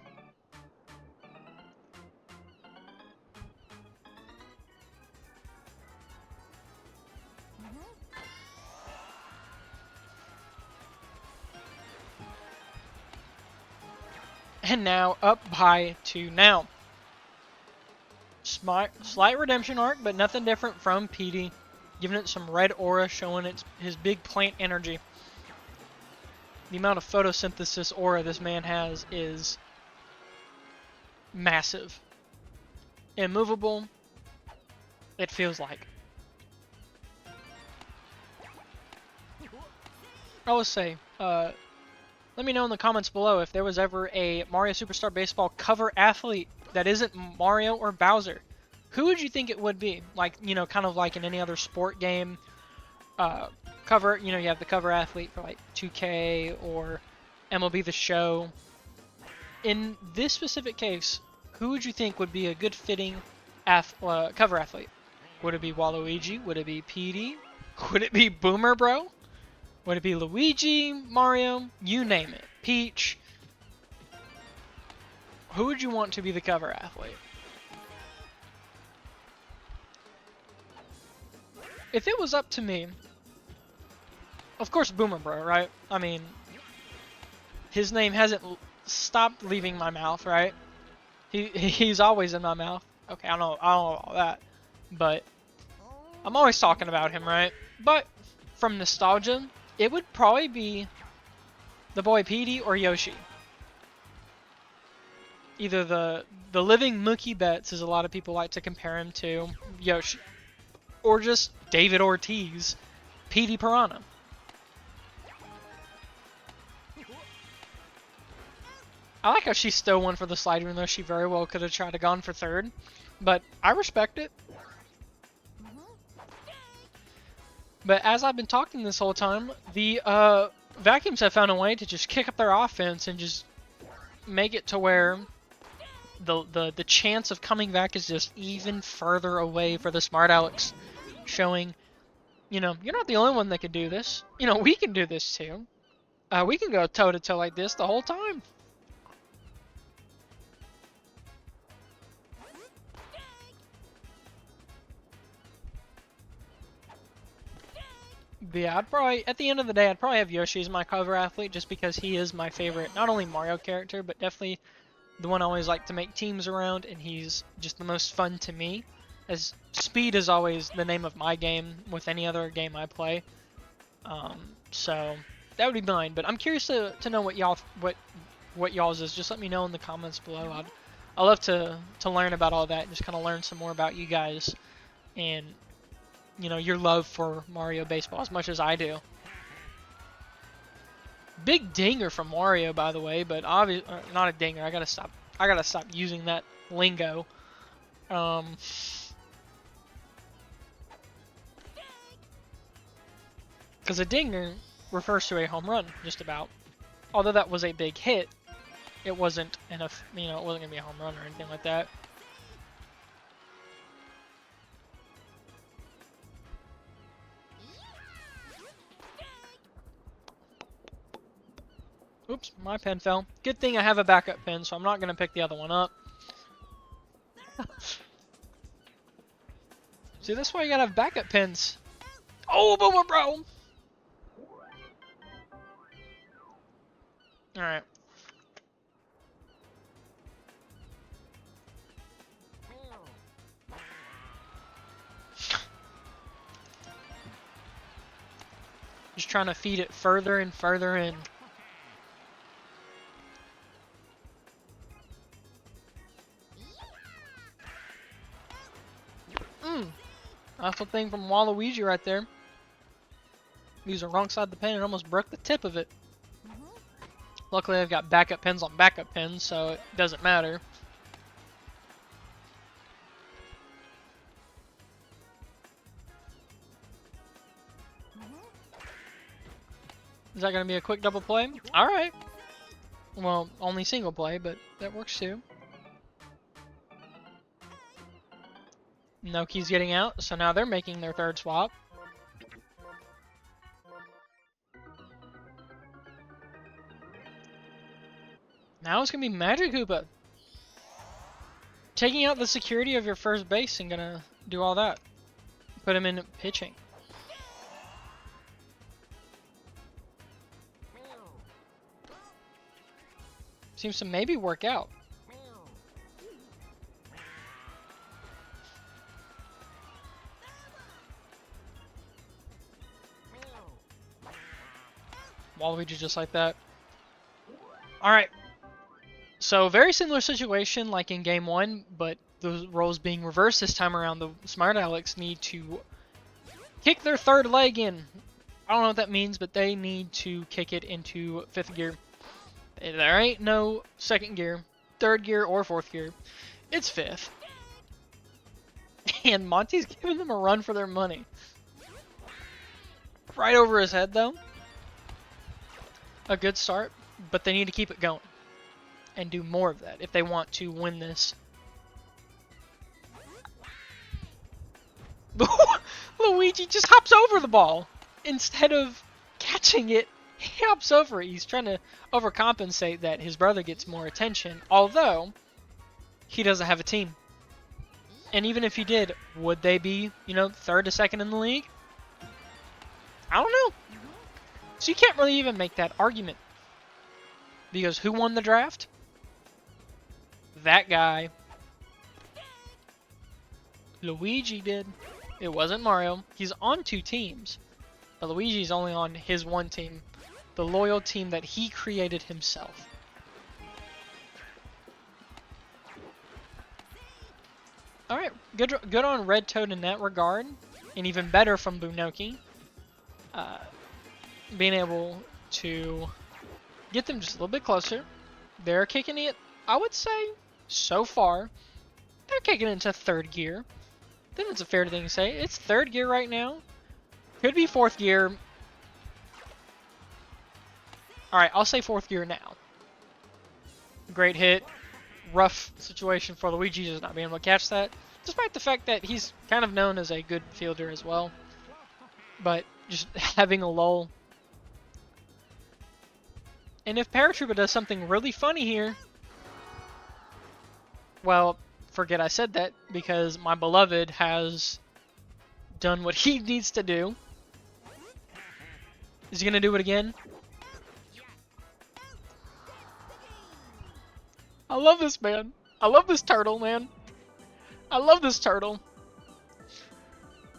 And now up by 2 now. Slight redemption arc, but nothing different from PD. Giving it some red aura, showing his big plant energy. The amount of photosynthesis aura this man has is massive. Immovable, it feels like. I will say, let me know in the comments below if there was ever a Mario Superstar Baseball cover athlete that isn't Mario or Bowser. Who would you think it would be? Like, you know, kind of like in any other sport game. Cover, you know, you have the cover athlete for like 2K or MLB The Show. In this specific case, who would you think would be a good fitting cover athlete? Would it be Waluigi? Would it be PD? Would it be Boomer Bro? Would it be Luigi, Mario? You name it. Peach. Who would you want to be the cover athlete? If it was up to me, of course Boomer Bro, right? I mean, his name hasn't stopped leaving my mouth, right? He's always in my mouth. Okay, I don't know all that, but I'm always talking about him, right? But from nostalgia, it would probably be the boy Petey or Yoshi. Either the living Mookie Betts, as a lot of people like to compare him to, Yoshi, or just David Ortiz, Petey Piranha. I like how she still went for the slider, even though she very well could have tried to gone for third. But I respect it. But as I've been talking this whole time, the Vacuums have found a way to just kick up their offense and just make it to where the chance of coming back is just even further away for the Smart-Alecks, showing, you know, you're not the only one that can do this. You know, we can do this too. We can go toe-to-toe like this the whole time. But yeah, at the end of the day, I'd probably have Yoshi as my cover athlete just because he is my favorite, not only Mario character, but definitely the one I always like to make teams around, and he's just the most fun to me. As speed is always the name of my game with any other game I play. So that would be mine, but I'm curious to know what y'all's is. Just let me know in the comments below. I'd love to learn about all that and just kind of learn some more about you guys and, you know, your love for Mario Baseball as much as I do. Big dinger from Mario, by the way, but obviously not a dinger. I gotta stop using that lingo. Because a dinger refers to a home run, just about. Although that was a big hit, it wasn't enough. You know, it wasn't gonna be a home run or anything like that. Oops, my pen fell. Good thing I have a backup pen, so I'm not going to pick the other one up. See, that's why you got to have backup pens. Oh, Boomer Bro! Alright. Just trying to feed it further and further in. That's the thing from Waluigi right there. He was the wrong side of the pen and almost broke the tip of it. Luckily, I've got backup pins on backup pins, so it doesn't matter. Is that going to be a quick double play? Alright. Well, only single play, but that works too. Noki's getting out, so now they're making their third swap. Now it's going to be Magic Koopa. Taking out the security of your first base and going to do all that. Put him in pitching. Seems to maybe work out. Waluigi just like that. Alright. So, very similar situation like in game 1, but the roles being reversed this time around. The Smart-Alecks need to kick their third leg in. I don't know what that means, but they need to kick it into 5th gear. There ain't no 2nd gear, 3rd gear, or 4th gear. It's 5th. And Monty's giving them a run for their money. Right over his head, though. A good start, but they need to keep it going. And do more of that if they want to win this. Luigi just hops over the ball. Instead of catching it, he hops over it. He's trying to overcompensate that his brother gets more attention. Although, he doesn't have a team. And even if he did, would they be, 3rd to 2nd in the league? I don't know. So you can't really even make that argument. Because who won the draft? That guy. Luigi did. It wasn't Mario. He's on 2 teams. But Luigi's only on his one team. The loyal team that he created himself. Alright, good on Red Toad in that regard. And even better from Bunoki. Being able to get them just a little bit closer. They're kicking it, I would say, so far, they're kicking it into 3rd gear. I think that's a fair thing to say. It's 3rd gear right now. Could be 4th gear. Alright, I'll say 4th gear now. Great hit. Rough situation for Luigi just not being able to catch that. Despite the fact that he's kind of known as a good fielder as well. But just having a lull. And if Paratroopa does something really funny here, well, forget I said that, because my beloved has done what he needs to do. Is he going to do it again? I love this man. I love this turtle, man. I love this turtle.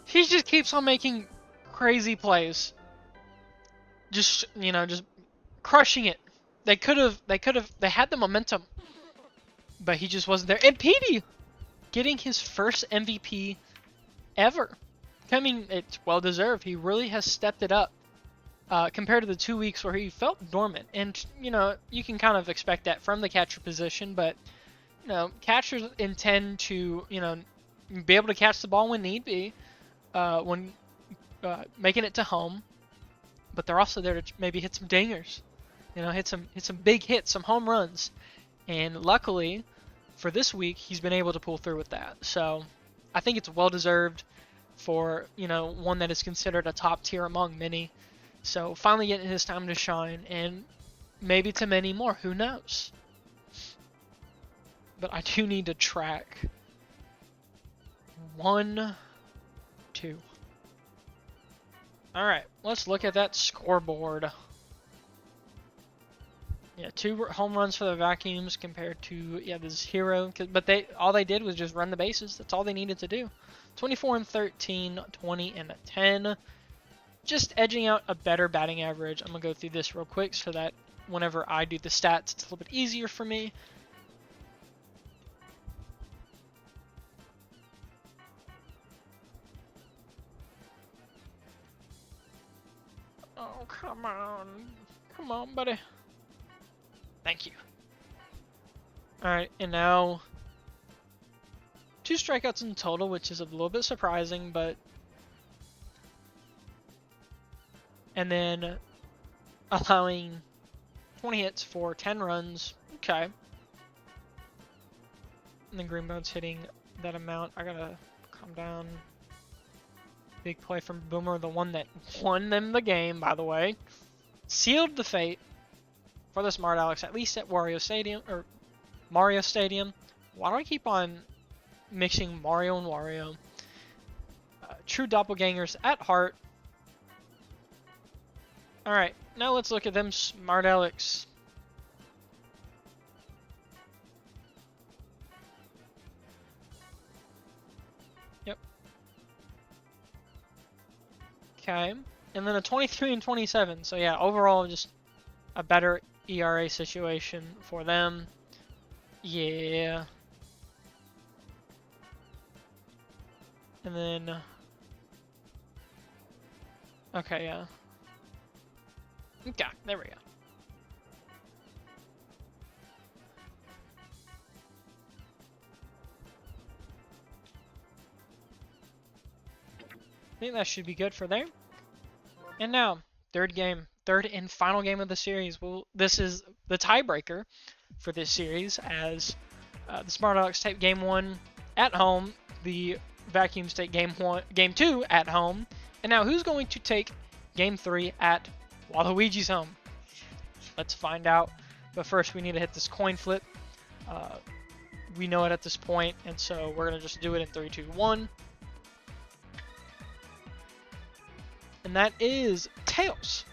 He just keeps on making crazy plays. Just, just crushing it. They had the momentum. But he just wasn't there. And Petey getting his first MVP ever. It's well deserved. He really has stepped it up compared to the 2 weeks where he felt dormant. And, you can kind of expect that from the catcher position. But, catchers intend to, be able to catch the ball when need be. When making it to home. But they're also there to maybe hit some dingers. Hit some big hits, some home runs. And luckily, for this week, he's been able to pull through with that. So, I think it's well-deserved for, one that is considered a top tier among many. So, finally getting his time to shine, and maybe to many more. Who knows? But I do need to track 1, 2. Alright, let's look at that scoreboard. Yeah, 2 home runs for the Vacuums compared to, this Hero. But all they did was just run the bases. That's all they needed to do. 24 and 13, 20 and 10. Just edging out a better batting average. I'm going to go through this real quick so that whenever I do the stats, it's a little bit easier for me. Oh, come on. Come on, buddy. Thank you. Alright, and now 2 strikeouts in total, which is a little bit surprising, but... And then allowing 20 hits for 10 runs. Okay. And then Greenbone's hitting that amount. I gotta calm down. Big play from Boomer, the one that won them the game, by the way. Sealed the fate for the Smart-Alecks, at least at Wario Stadium, or Mario Stadium. Why do I keep on mixing Mario and Wario? True doppelgangers at heart. Alright, now let's look at them Smart-Alecks. Yep. Okay. And then a 23 and 27. So yeah, overall just a better ERA situation for them. Yeah. And then... Okay, yeah. Okay, there we go. I think that should be good for there. And now, third and final game of the series. Well, this is the tiebreaker for this series, as the Smart-Alecks take Game 1 at home, the Vacuums take Game 2 at home, and now who's going to take Game 3 at Waluigi's home? Let's find out. But first, we need to hit this coin flip. We know it at this point, and so we're going to just do it in 3, 2, 1. And that is tails.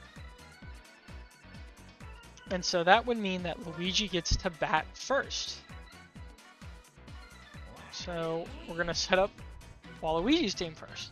And so that would mean that Luigi gets to bat first. So we're going to set up Waluigi's team first.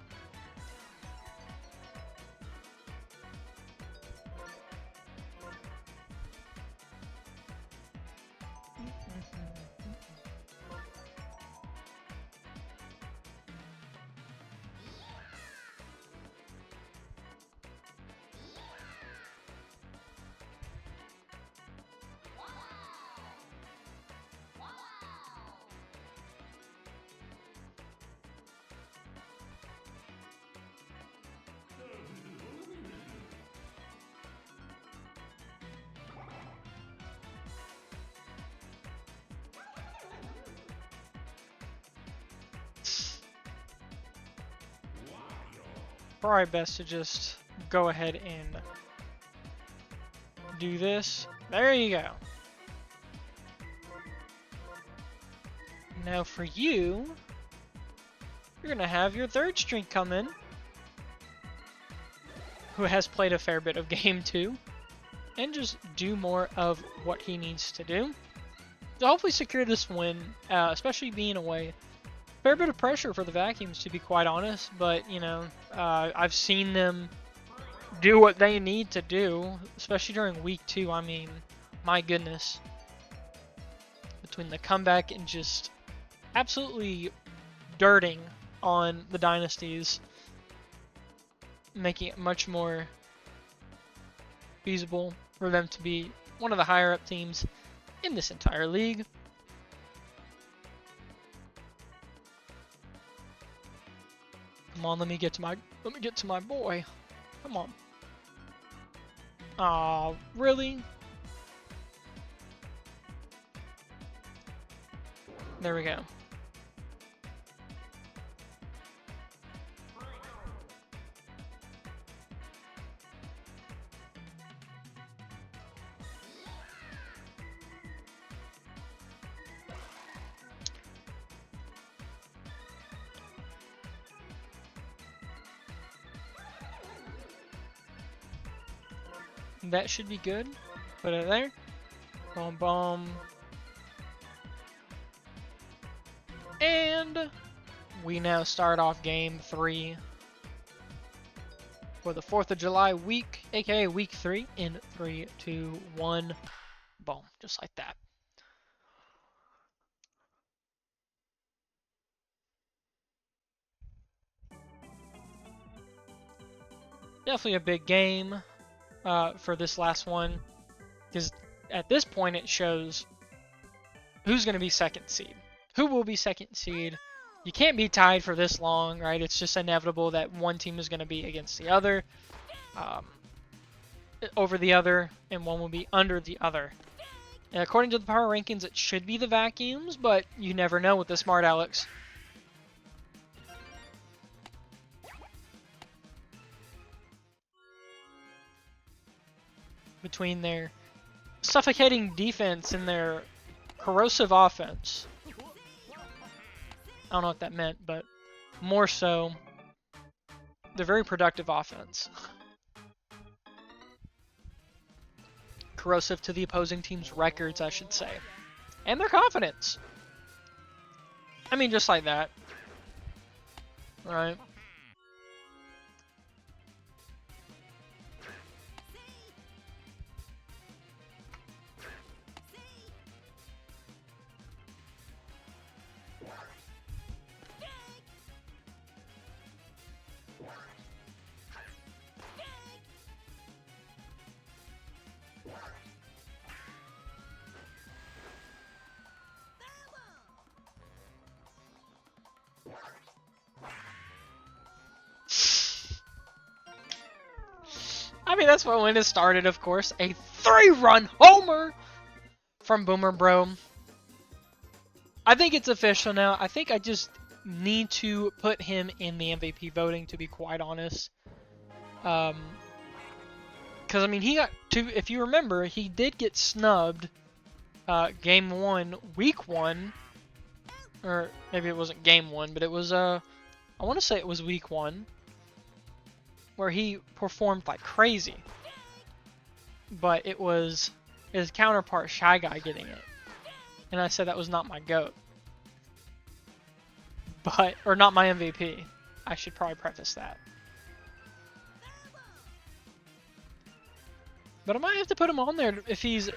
Probably best to just go ahead and do this. There you go. Now for you, you're going to have your third string come in, who has played a fair bit of Game 2, and just do more of what he needs to do to hopefully secure this win, especially being away. Fair bit of pressure for the Vacuums, to be quite honest, but you know, I've seen them do what they need to do, especially during week 2. I mean, my goodness, between the comeback and just absolutely dirting on the dynasties, making it much more feasible for them to be one of the higher up teams in this entire league. Come on, let me get to my boy. Come on. Aw, really? There we go. That should be good. Put it there. Boom, boom. And we now start off Game 3 for the 4th of July week, aka Week 3, in 3, 2, 1. Boom. Just like that. Definitely a big game for this last one, because at this point it shows who's going to be second seed. Who will be second seed? You can't be tied for this long, right? It's just inevitable that one team is going to be against the other, over the other, and one will be under the other. And according to the power rankings, it should be the vacuums, but you never know with the Smart-Alecks. Between their suffocating defense and their corrosive offense. I don't know what that meant, but more so, they're very productive offense. Corrosive to the opposing team's records, I should say. And their confidence. I mean, just like that. Right? I mean, that's when it started, of course. A 3-run homer from Boomer Bro. I think it's official now. I think I just need to put him in the MVP voting, to be quite honest. Because, I mean, he got two. If you remember, he did get snubbed game 1, week 1. Or maybe it wasn't game 1, but it was, I want to say it was week 1. Where he performed like crazy. But it was his counterpart, Shy Guy, getting it. And I said that was not my GOAT. But, or not my MVP. I should probably preface that. But I might have to put him on there if he's,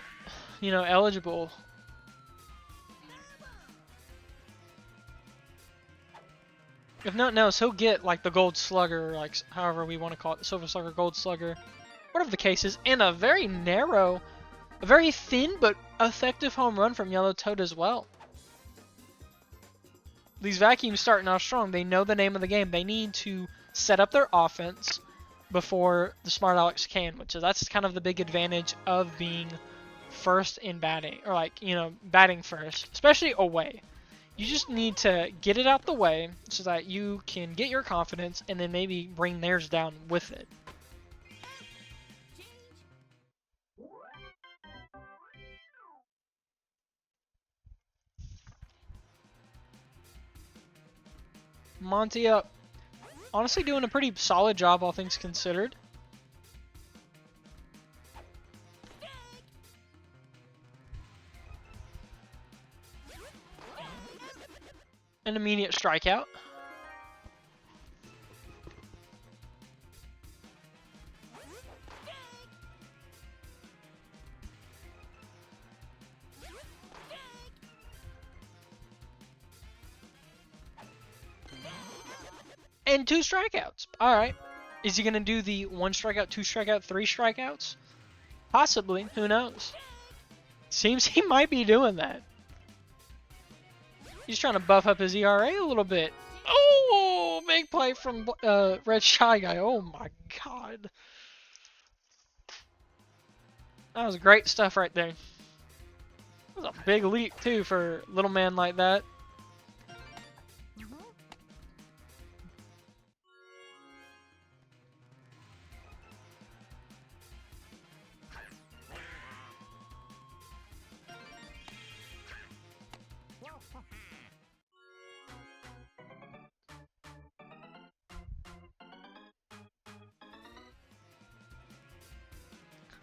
you know, eligible. If nothing else, he'll get like the Gold Slugger, like however we want to call it, the Silver Slugger, Gold Slugger, whatever the case is, and a very narrow, a very thin but effective home run from Yellow Toad as well. These vacuums starting off strong. They know the name of the game. They need to set up their offense before the Smart-Alecks can, which is that's kind of the big advantage of being first in batting, or like, you know, batting first, especially away. You just need to get it out the way so that you can get your confidence and then maybe bring theirs down with it. Monty up. Honestly doing a pretty solid job, all things considered. An immediate strikeout. And 2 strikeouts. Alright. Is he going to do the 1 strikeout, 2 strikeout, 3 strikeouts? Possibly. Who knows? Seems he might be doing that. He's trying to buff up his ERA a little bit. Oh, big play from Red Shy Guy. Oh my god. That was great stuff right there. That was a big leap too for a little man like that.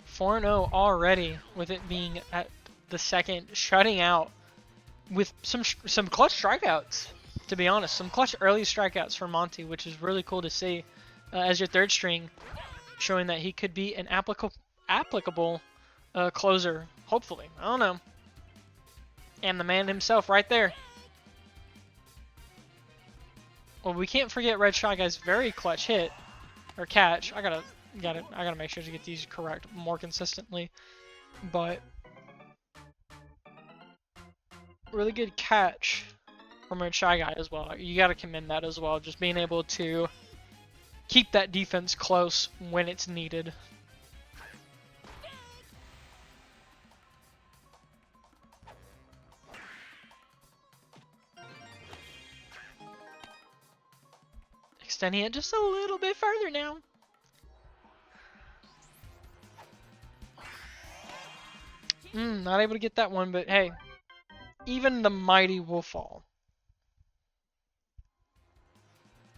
Four 4-0 already, with it being at the second, shutting out with some clutch strikeouts. To be honest, some clutch early strikeouts for Monty, which is really cool to see as your third string, showing that he could be an applicable closer. Hopefully, I don't know. And the man himself, right there. Well, we can't forget Red Shy Guy's very clutch hit or catch. I gotta make sure to get these correct more consistently. But really good catch from our Shy Guy as well. You got to commend that as well. Just being able to keep that defense close when it's needed. Extending it just a little bit further now. Not able to get that one, but hey, even the mighty will fall.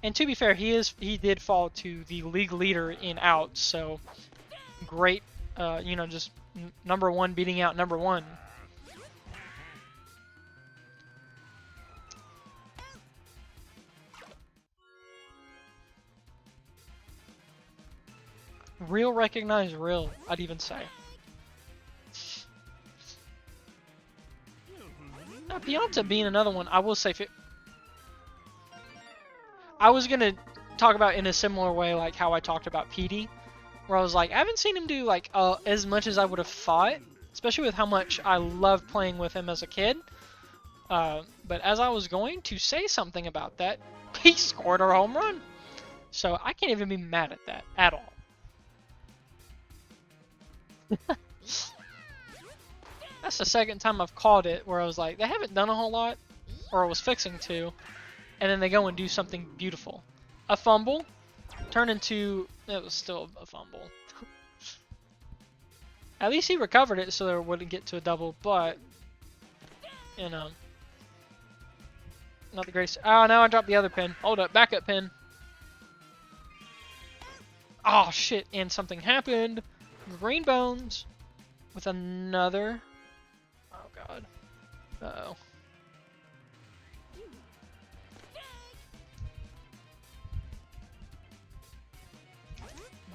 And to be fair, he did fall to the league leader in outs, so great, you know, just number one beating out number one. Real recognize real, I'd even say. Now, Pianta being another one, I will say. I was gonna talk about in a similar way, like how I talked about PD, where I was like, I haven't seen him do like as much as I would have thought, especially with how much I loved playing with him as a kid. But as I was going to say something about that, he scored a home run, so I can't even be mad at that at all. That's the second time I've called it where I was like, they haven't done a whole lot, or I was fixing to, and then they go and do something beautiful. A fumble, turn into, it was still a fumble. At least he recovered it so there wouldn't get to a double, but, you know, not the greatest. Oh, now I dropped the other pin. Hold up, backup pin. Oh, shit, and something happened. Green Bones with another. Oh god. Uh-oh.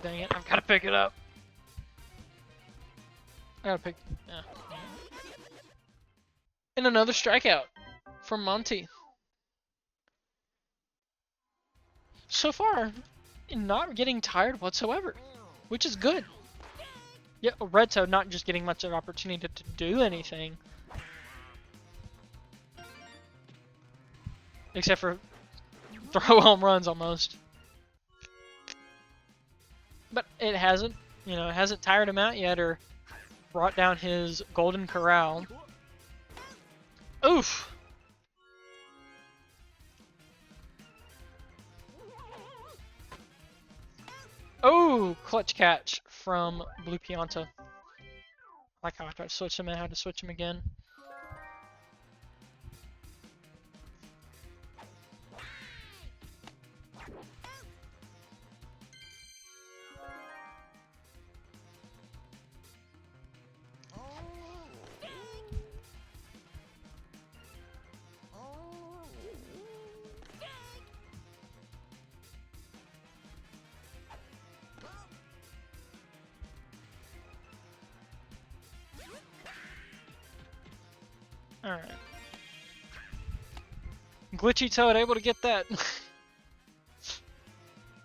Dang it, I've got to pick it up. I gotta pick. Yeah. And another strikeout from Monty. So far, not getting tired whatsoever, which is good. Yeah, Red Toad not just getting much of an opportunity to do anything. Except for throw home runs almost. But it hasn't, you know, it hasn't tired him out yet or brought down his golden corral. Oof! Oh, clutch catch from Blue Pianta. I like how I tried to switch him and had to switch him again. Alright. Glitchy Toad able to get that.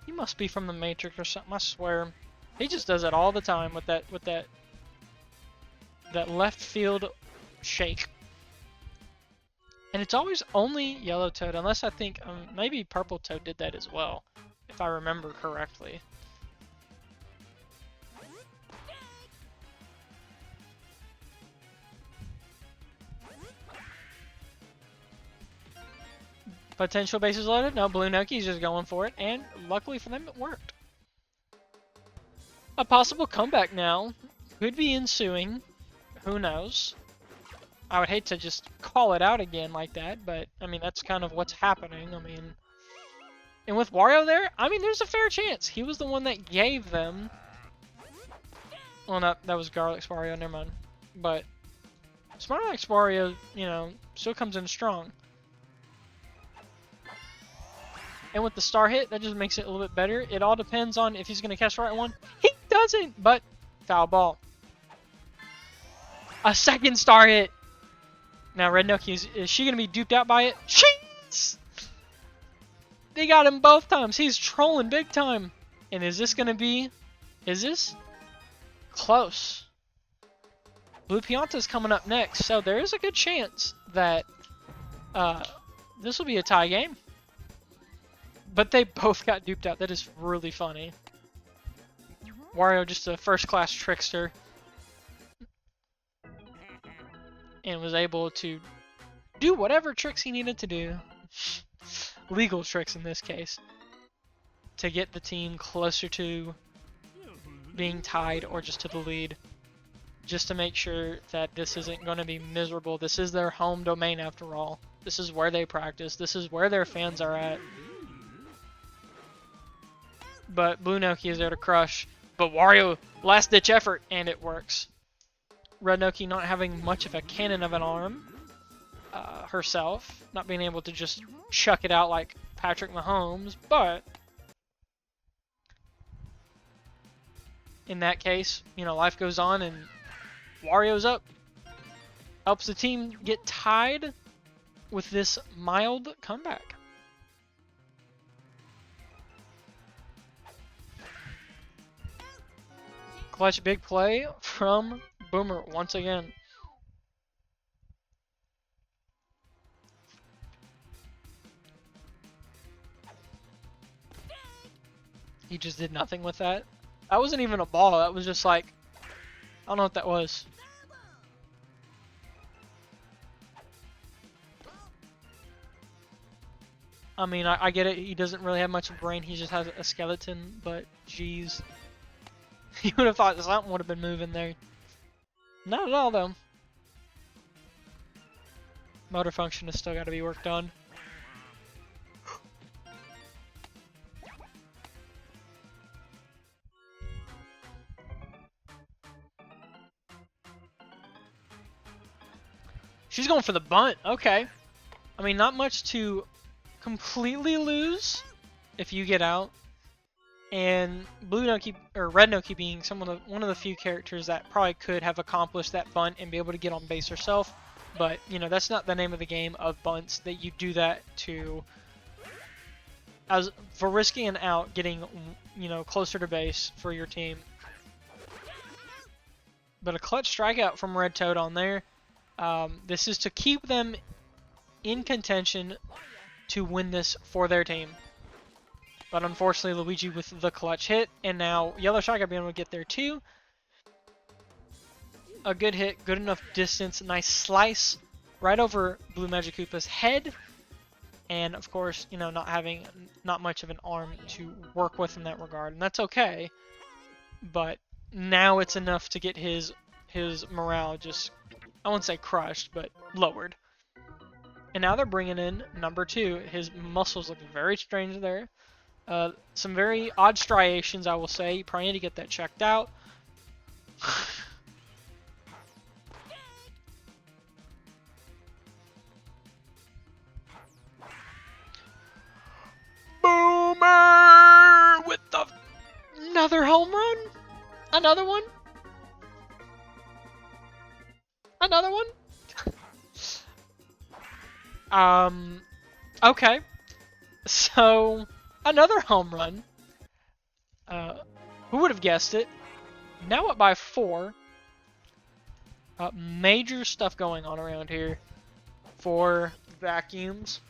He must be from the Matrix or something, I swear. He just does it all the time with that left field shake. And it's always only Yellow Toad, unless I think maybe Purple Toad did that as well, if I remember correctly. Potential bases loaded. No, Blue Noki's just going for it, and luckily for them, it worked. A possible comeback now could be ensuing. Who knows? I would hate to just call it out again like that, but I mean that's kind of what's happening. I mean, and with Wario there, I mean there's a fair chance he was the one that gave them. Well, not that was Garlic's Wario. Never mind. But Smart-Alecks Wario, you know, still comes in strong. And with the star hit, that just makes it a little bit better. It all depends on if he's going to catch the right one. He doesn't, but foul ball. A second star hit. Now, Red Noki, is she going to be duped out by it? Jeez! They got him both times. He's trolling big time. And is this going to be... Is this? Close. Blue Pianta's coming up next, so there is a good chance that this will be a tie game. But they both got duped out. That is really funny. Wario just a first-class trickster. And was able to do whatever tricks he needed to do. Legal tricks in this case. To get the team closer to being tied or just to the lead. Just to make sure that this isn't going to be miserable. This is their home domain after all. This is where they practice. This is where their fans are at. But Blue Noki is there to crush. But Wario, last ditch effort, and it works. Red Noki not having much of a cannon of an arm herself. Not being able to just chuck it out like Patrick Mahomes. But in that case, you know, life goes on and Wario's up. Helps the team get tied with this mild comeback. Clutch big play from Boomer once again. He just did nothing with that. That wasn't even a ball. That was just like, I don't know what that was. I mean, I get it. He doesn't really have much of a brain. He just has a skeleton, but jeez. You would have thought something would have been moving there. Not at all, though. Motor function has still got to be worked on. She's going for the bunt. Okay. I mean, not much to completely lose if you get out. And Blue Noki or Red Noki being one of the few characters that probably could have accomplished that bunt and be able to get on base herself. But you know, that's not the name of the game of bunts. That you do that to for risking an out, getting closer to base for your team. But a clutch strikeout from Red Toad on there. This is to keep them in contention to win this for their team. But unfortunately, Luigi with the clutch hit, and now Yellow Shy being able to get there too. A good hit, good enough distance, nice slice right over Blue Magic Koopa's head. And of course, not having not much of an arm to work with in that regard, and that's okay. But now it's enough to get his morale just, I won't say crushed, but lowered. And now they're bringing in number 2. His muscles look very strange there. Some very odd striations, I will say. You probably need to get that checked out. Boomer with another home run. Another one. Another one. Okay. So, another home run. Who would have guessed it? Now up by 4. Major stuff going on around here for vacuums.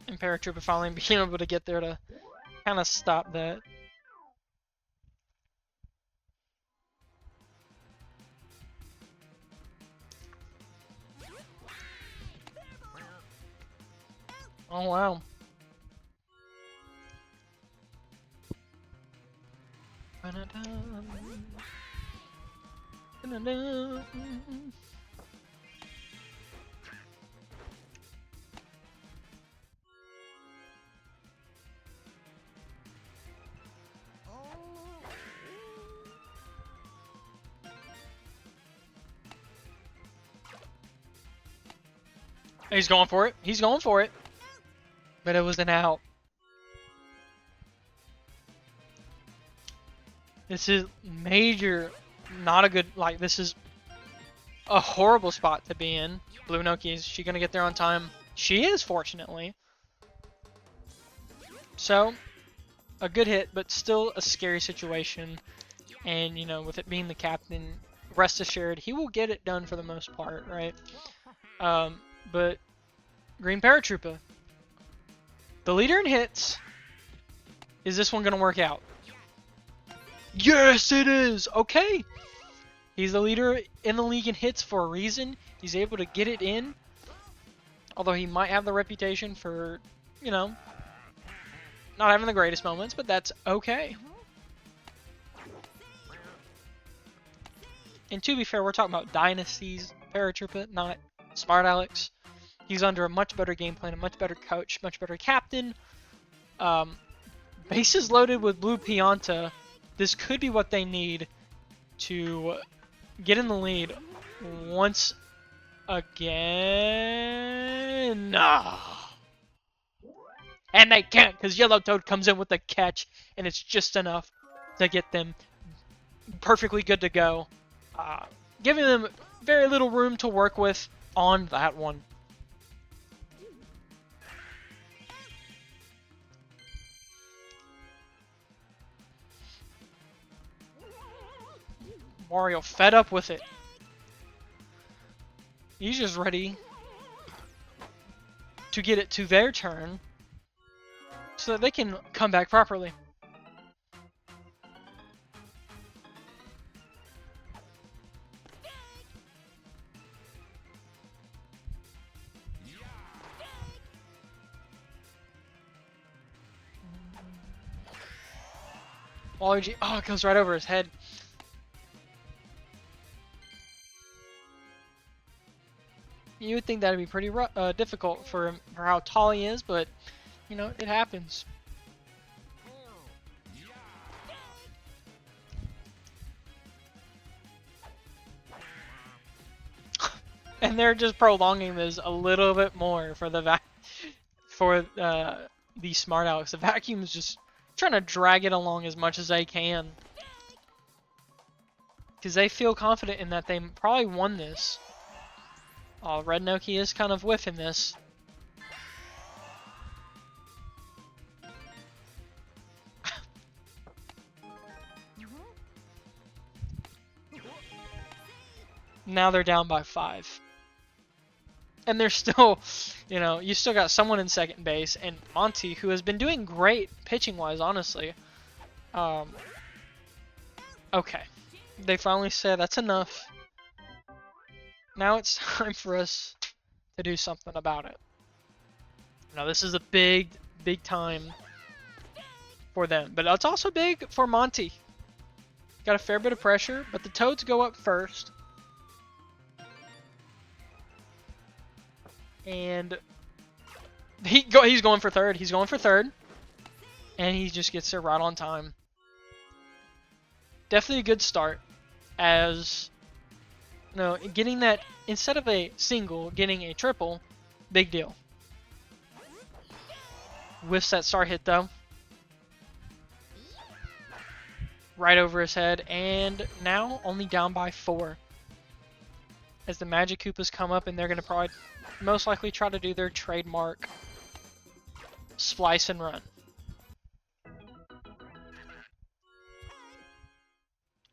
And Paratrooper finally being able to get there to kind of stop that. Oh wow. He's going for it. He's going for it. But it was an out. This is major, not a good, this is a horrible spot to be in. Blue Noki, is she going to get there on time? She is, fortunately. So, a good hit, but still a scary situation. And, you know, with it being the captain, rest assured, he will get it done for the most part, right? But Green Paratrooper, the leader in hits. Is this one going to work out? Yes, it is! Okay! He's the leader in the league in hits for a reason. He's able to get it in. Although he might have the reputation for, you know, not having the greatest moments, but that's okay. And to be fair, we're talking about Dynasty's Paratrooper, not Smart-Alecks. He's under a much better game plan, a much better coach, much better captain. Bases loaded with Blue Pianta. This could be what they need to get in the lead once again. No. And they can't, because Yellow Toad comes in with the catch, and it's just enough to get them perfectly good to go. Giving them very little room to work with on that one. Mario fed up with it. He's just ready to get it to their turn so that they can come back properly. Waluigi, oh, it goes right over his head. You would think that'd be pretty difficult for how tall he is, but, you know, it happens. And they're just prolonging this a little bit more for the Smart-Alecks. The vacuum is just trying to drag it along as much as they can, because they feel confident in that they probably won this. Oh, Red Noki is kind of whiffing this. Now they're down by 5. And they're still, you know, you still got someone in second base, and Monty, who has been doing great pitching-wise, honestly. Okay. They finally said that's enough. Now it's time for us to do something about it. Now this is a big, big time for them. But it's also big for Monty. Got a fair bit of pressure, but the Toads go up first. And he's going for third. He's going for third. And he just gets there right on time. Definitely a good start, as you know, getting that instead of a single, getting a triple, big deal. Whiffs that start hit though. Right over his head, and now only down by 4. As the Magic Koopas come up, and they're going to probably most likely try to do their trademark splice and run.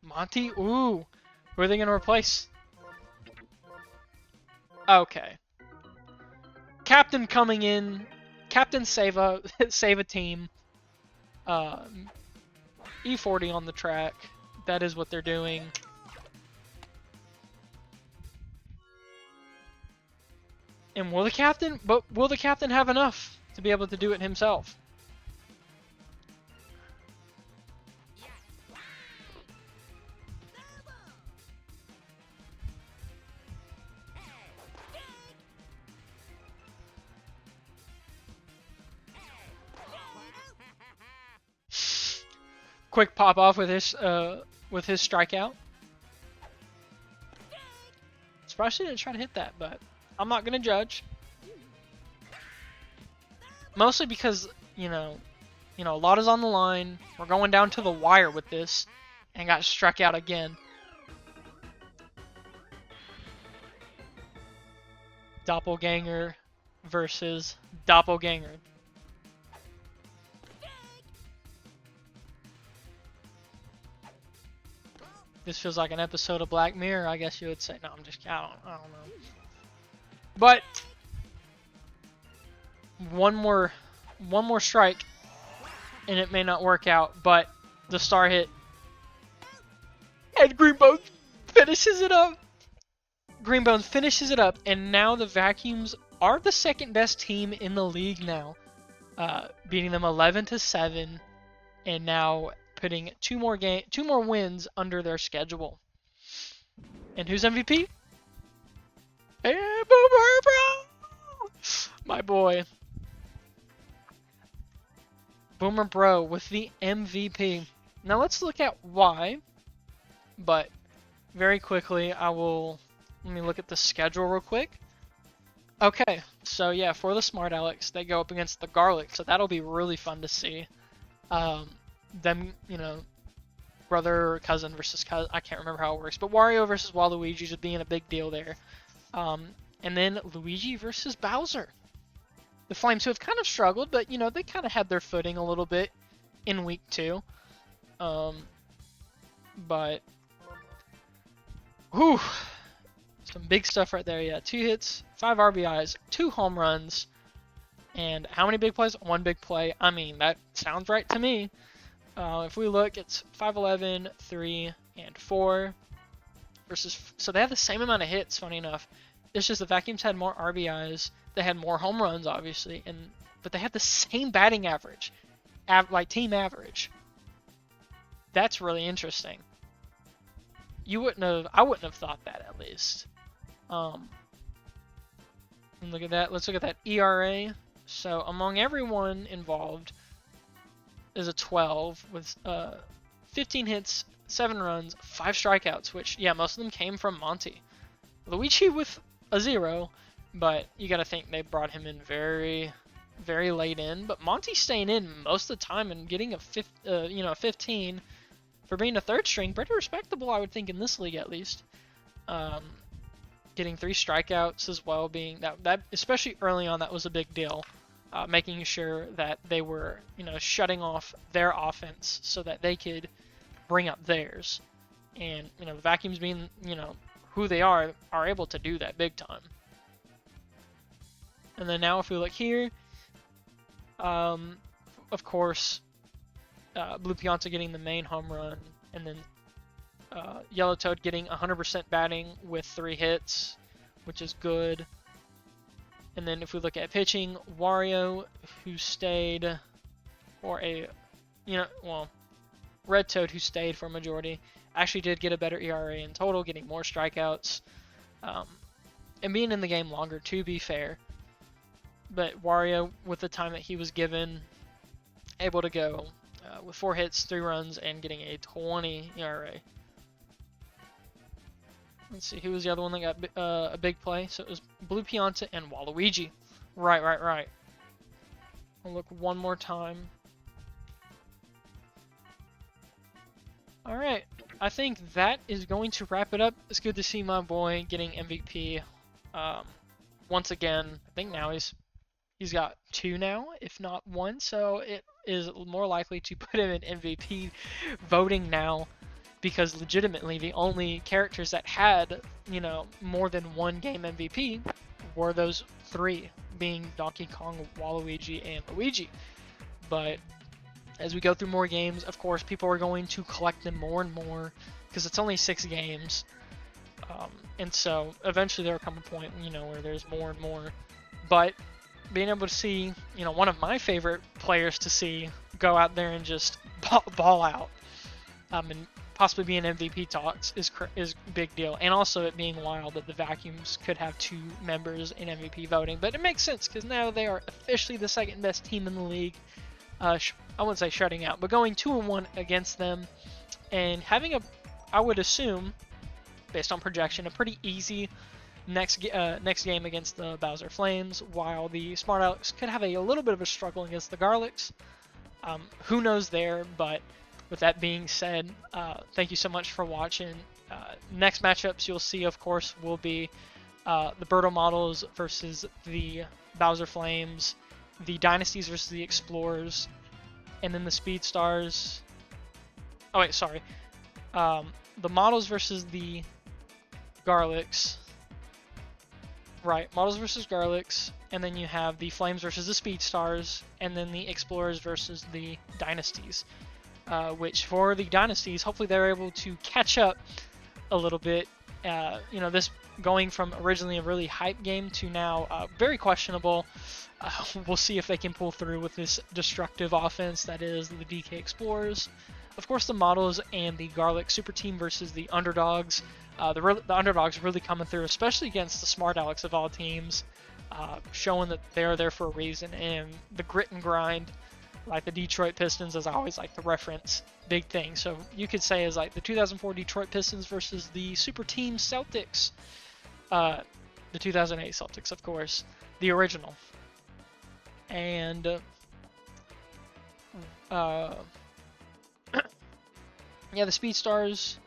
Monty, ooh, who are they going to replace? Okay. Captain coming in. Captain save a team. E40 on the track. That is what they're doing. And will the captain have enough to be able to do it himself? Quick pop off with his strikeout. Surprised he didn't try to hit that, but I'm not gonna judge. Mostly because you know, a lot is on the line. We're going down to the wire with this, and got struck out again. Doppelganger versus Doppelganger. This feels like an episode of Black Mirror, I guess you would say. No, I'm just kidding. I don't know. But one more strike, and it may not work out. But the star hit, and Greenbones finishes it up. Greenbones finishes it up, and now the Vacuums are the second best team in the league now, beating them 11-7, and now putting two more wins under their schedule. And who's MVP? Hey, Boomer Bro! My boy. Boomer Bro with the MVP. Now let's look at why, but very quickly let me look at the schedule real quick. Okay, so yeah, for the Smart-Alecks, they go up against the Garlic, so that'll be really fun to see. Them, brother or cousin versus cousin, I can't remember how it works, but Wario versus Waluigi just being a big deal there. And then Luigi versus Bowser. The Flames, who have kind of struggled, but, they kind of had their footing a little bit in week 2. But, whew, some big stuff right there. Yeah, 2 hits, 5 RBIs, 2 home runs, and how many big plays? 1 big play. I mean, that sounds right to me. If we look, it's 5-11, 3, and 4 versus. So they have the same amount of hits. Funny enough, it's just the Vacuums had more RBIs. They had more home runs, obviously, but they had the same batting average, like team average. That's really interesting. I wouldn't have thought that, at least. And look at that. Let's look at that ERA. So among everyone involved is a 12 with 15 hits, 7 runs, 5 strikeouts, which, yeah, most of them came from Monty. Luigi with a 0, but you got to think they brought him in very, very late in. But Monty's staying in most of the time and getting a 15 for being a 3rd string, pretty respectable, I would think, in this league at least. Getting 3 strikeouts as well, being that especially early on, that was a big deal. Making sure that they were, shutting off their offense so that they could bring up theirs. And, the Vacuums being, who they are able to do that big time. And then now if we look here, of course, Blue Pianta getting the main home run, and then Yellow Toad getting 100% batting with 3 hits, which is good. And then if we look at pitching, Wario, who stayed for Red Toad, who stayed for a majority, actually did get a better ERA in total, getting more strikeouts, and being in the game longer, to be fair. But Wario, with the time that he was given, able to go with 4 hits, 3 runs, and getting a 20 ERA. Let's see, who was the other one that got a big play? So it was Blue Pianta and Waluigi. Right. I'll look one more time. Alright, I think that is going to wrap it up. It's good to see my boy getting MVP once again. I think now he's got 2 now, if not 1, so it is more likely to put him in MVP voting now. Because legitimately, the only characters that had, more than 1 game MVP were those 3, being Donkey Kong, Waluigi, and Luigi. But as we go through more games, of course, people are going to collect them more and more, because it's only 6 games. And so eventually there will come a point, where there's more and more. But being able to see, one of my favorite players to see go out there and just ball out, and possibly being MVP talks is a big deal. And also it being wild that the Vacuums could have 2 members in MVP voting. But it makes sense because now they are officially the 2nd best team in the league. I wouldn't say shutting out, but going 2-1 against them and having I would assume, based on projection, a pretty easy next game against the Bowser Flames, while the Smart-Alecks could have a little bit of a struggle against the Garlics. Who knows there, but with that being said, thank you so much for watching. Next matchups you'll see, of course, will be the Birdo Models versus the Bowser Flames, the Dynasties versus the Explorers, and then the Speed Stars. Oh wait, sorry. the models versus the Garlics. Right, models versus Garlics, and then you have the Flames versus the Speed Stars, and then the Explorers versus the Dynasties. Which for the Dynasties, hopefully they're able to catch up a little bit. This going from originally a really hype game to now very questionable. We'll see if they can pull through with this destructive offense that is the DK Explorers. Of course, the models and the Garlic Super Team versus the Underdogs. The Underdogs really coming through, especially against the Smart-Alecks of all teams, showing that they're there for a reason, and the grit and grind, like the Detroit Pistons, as I always like to reference, big thing. So you could say is like the 2004 Detroit Pistons versus the Super Team Celtics, the 2008 Celtics, of course, the original. And yeah, the Speed Stars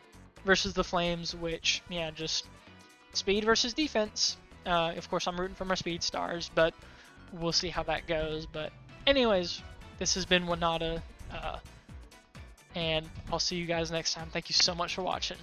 versus the Flames, which, yeah, just speed versus defense. Of course, I'm rooting for my Speed Stars, but we'll see how that goes. But anyways, this has been Winata, and I'll see you guys next time. Thank you so much for watching.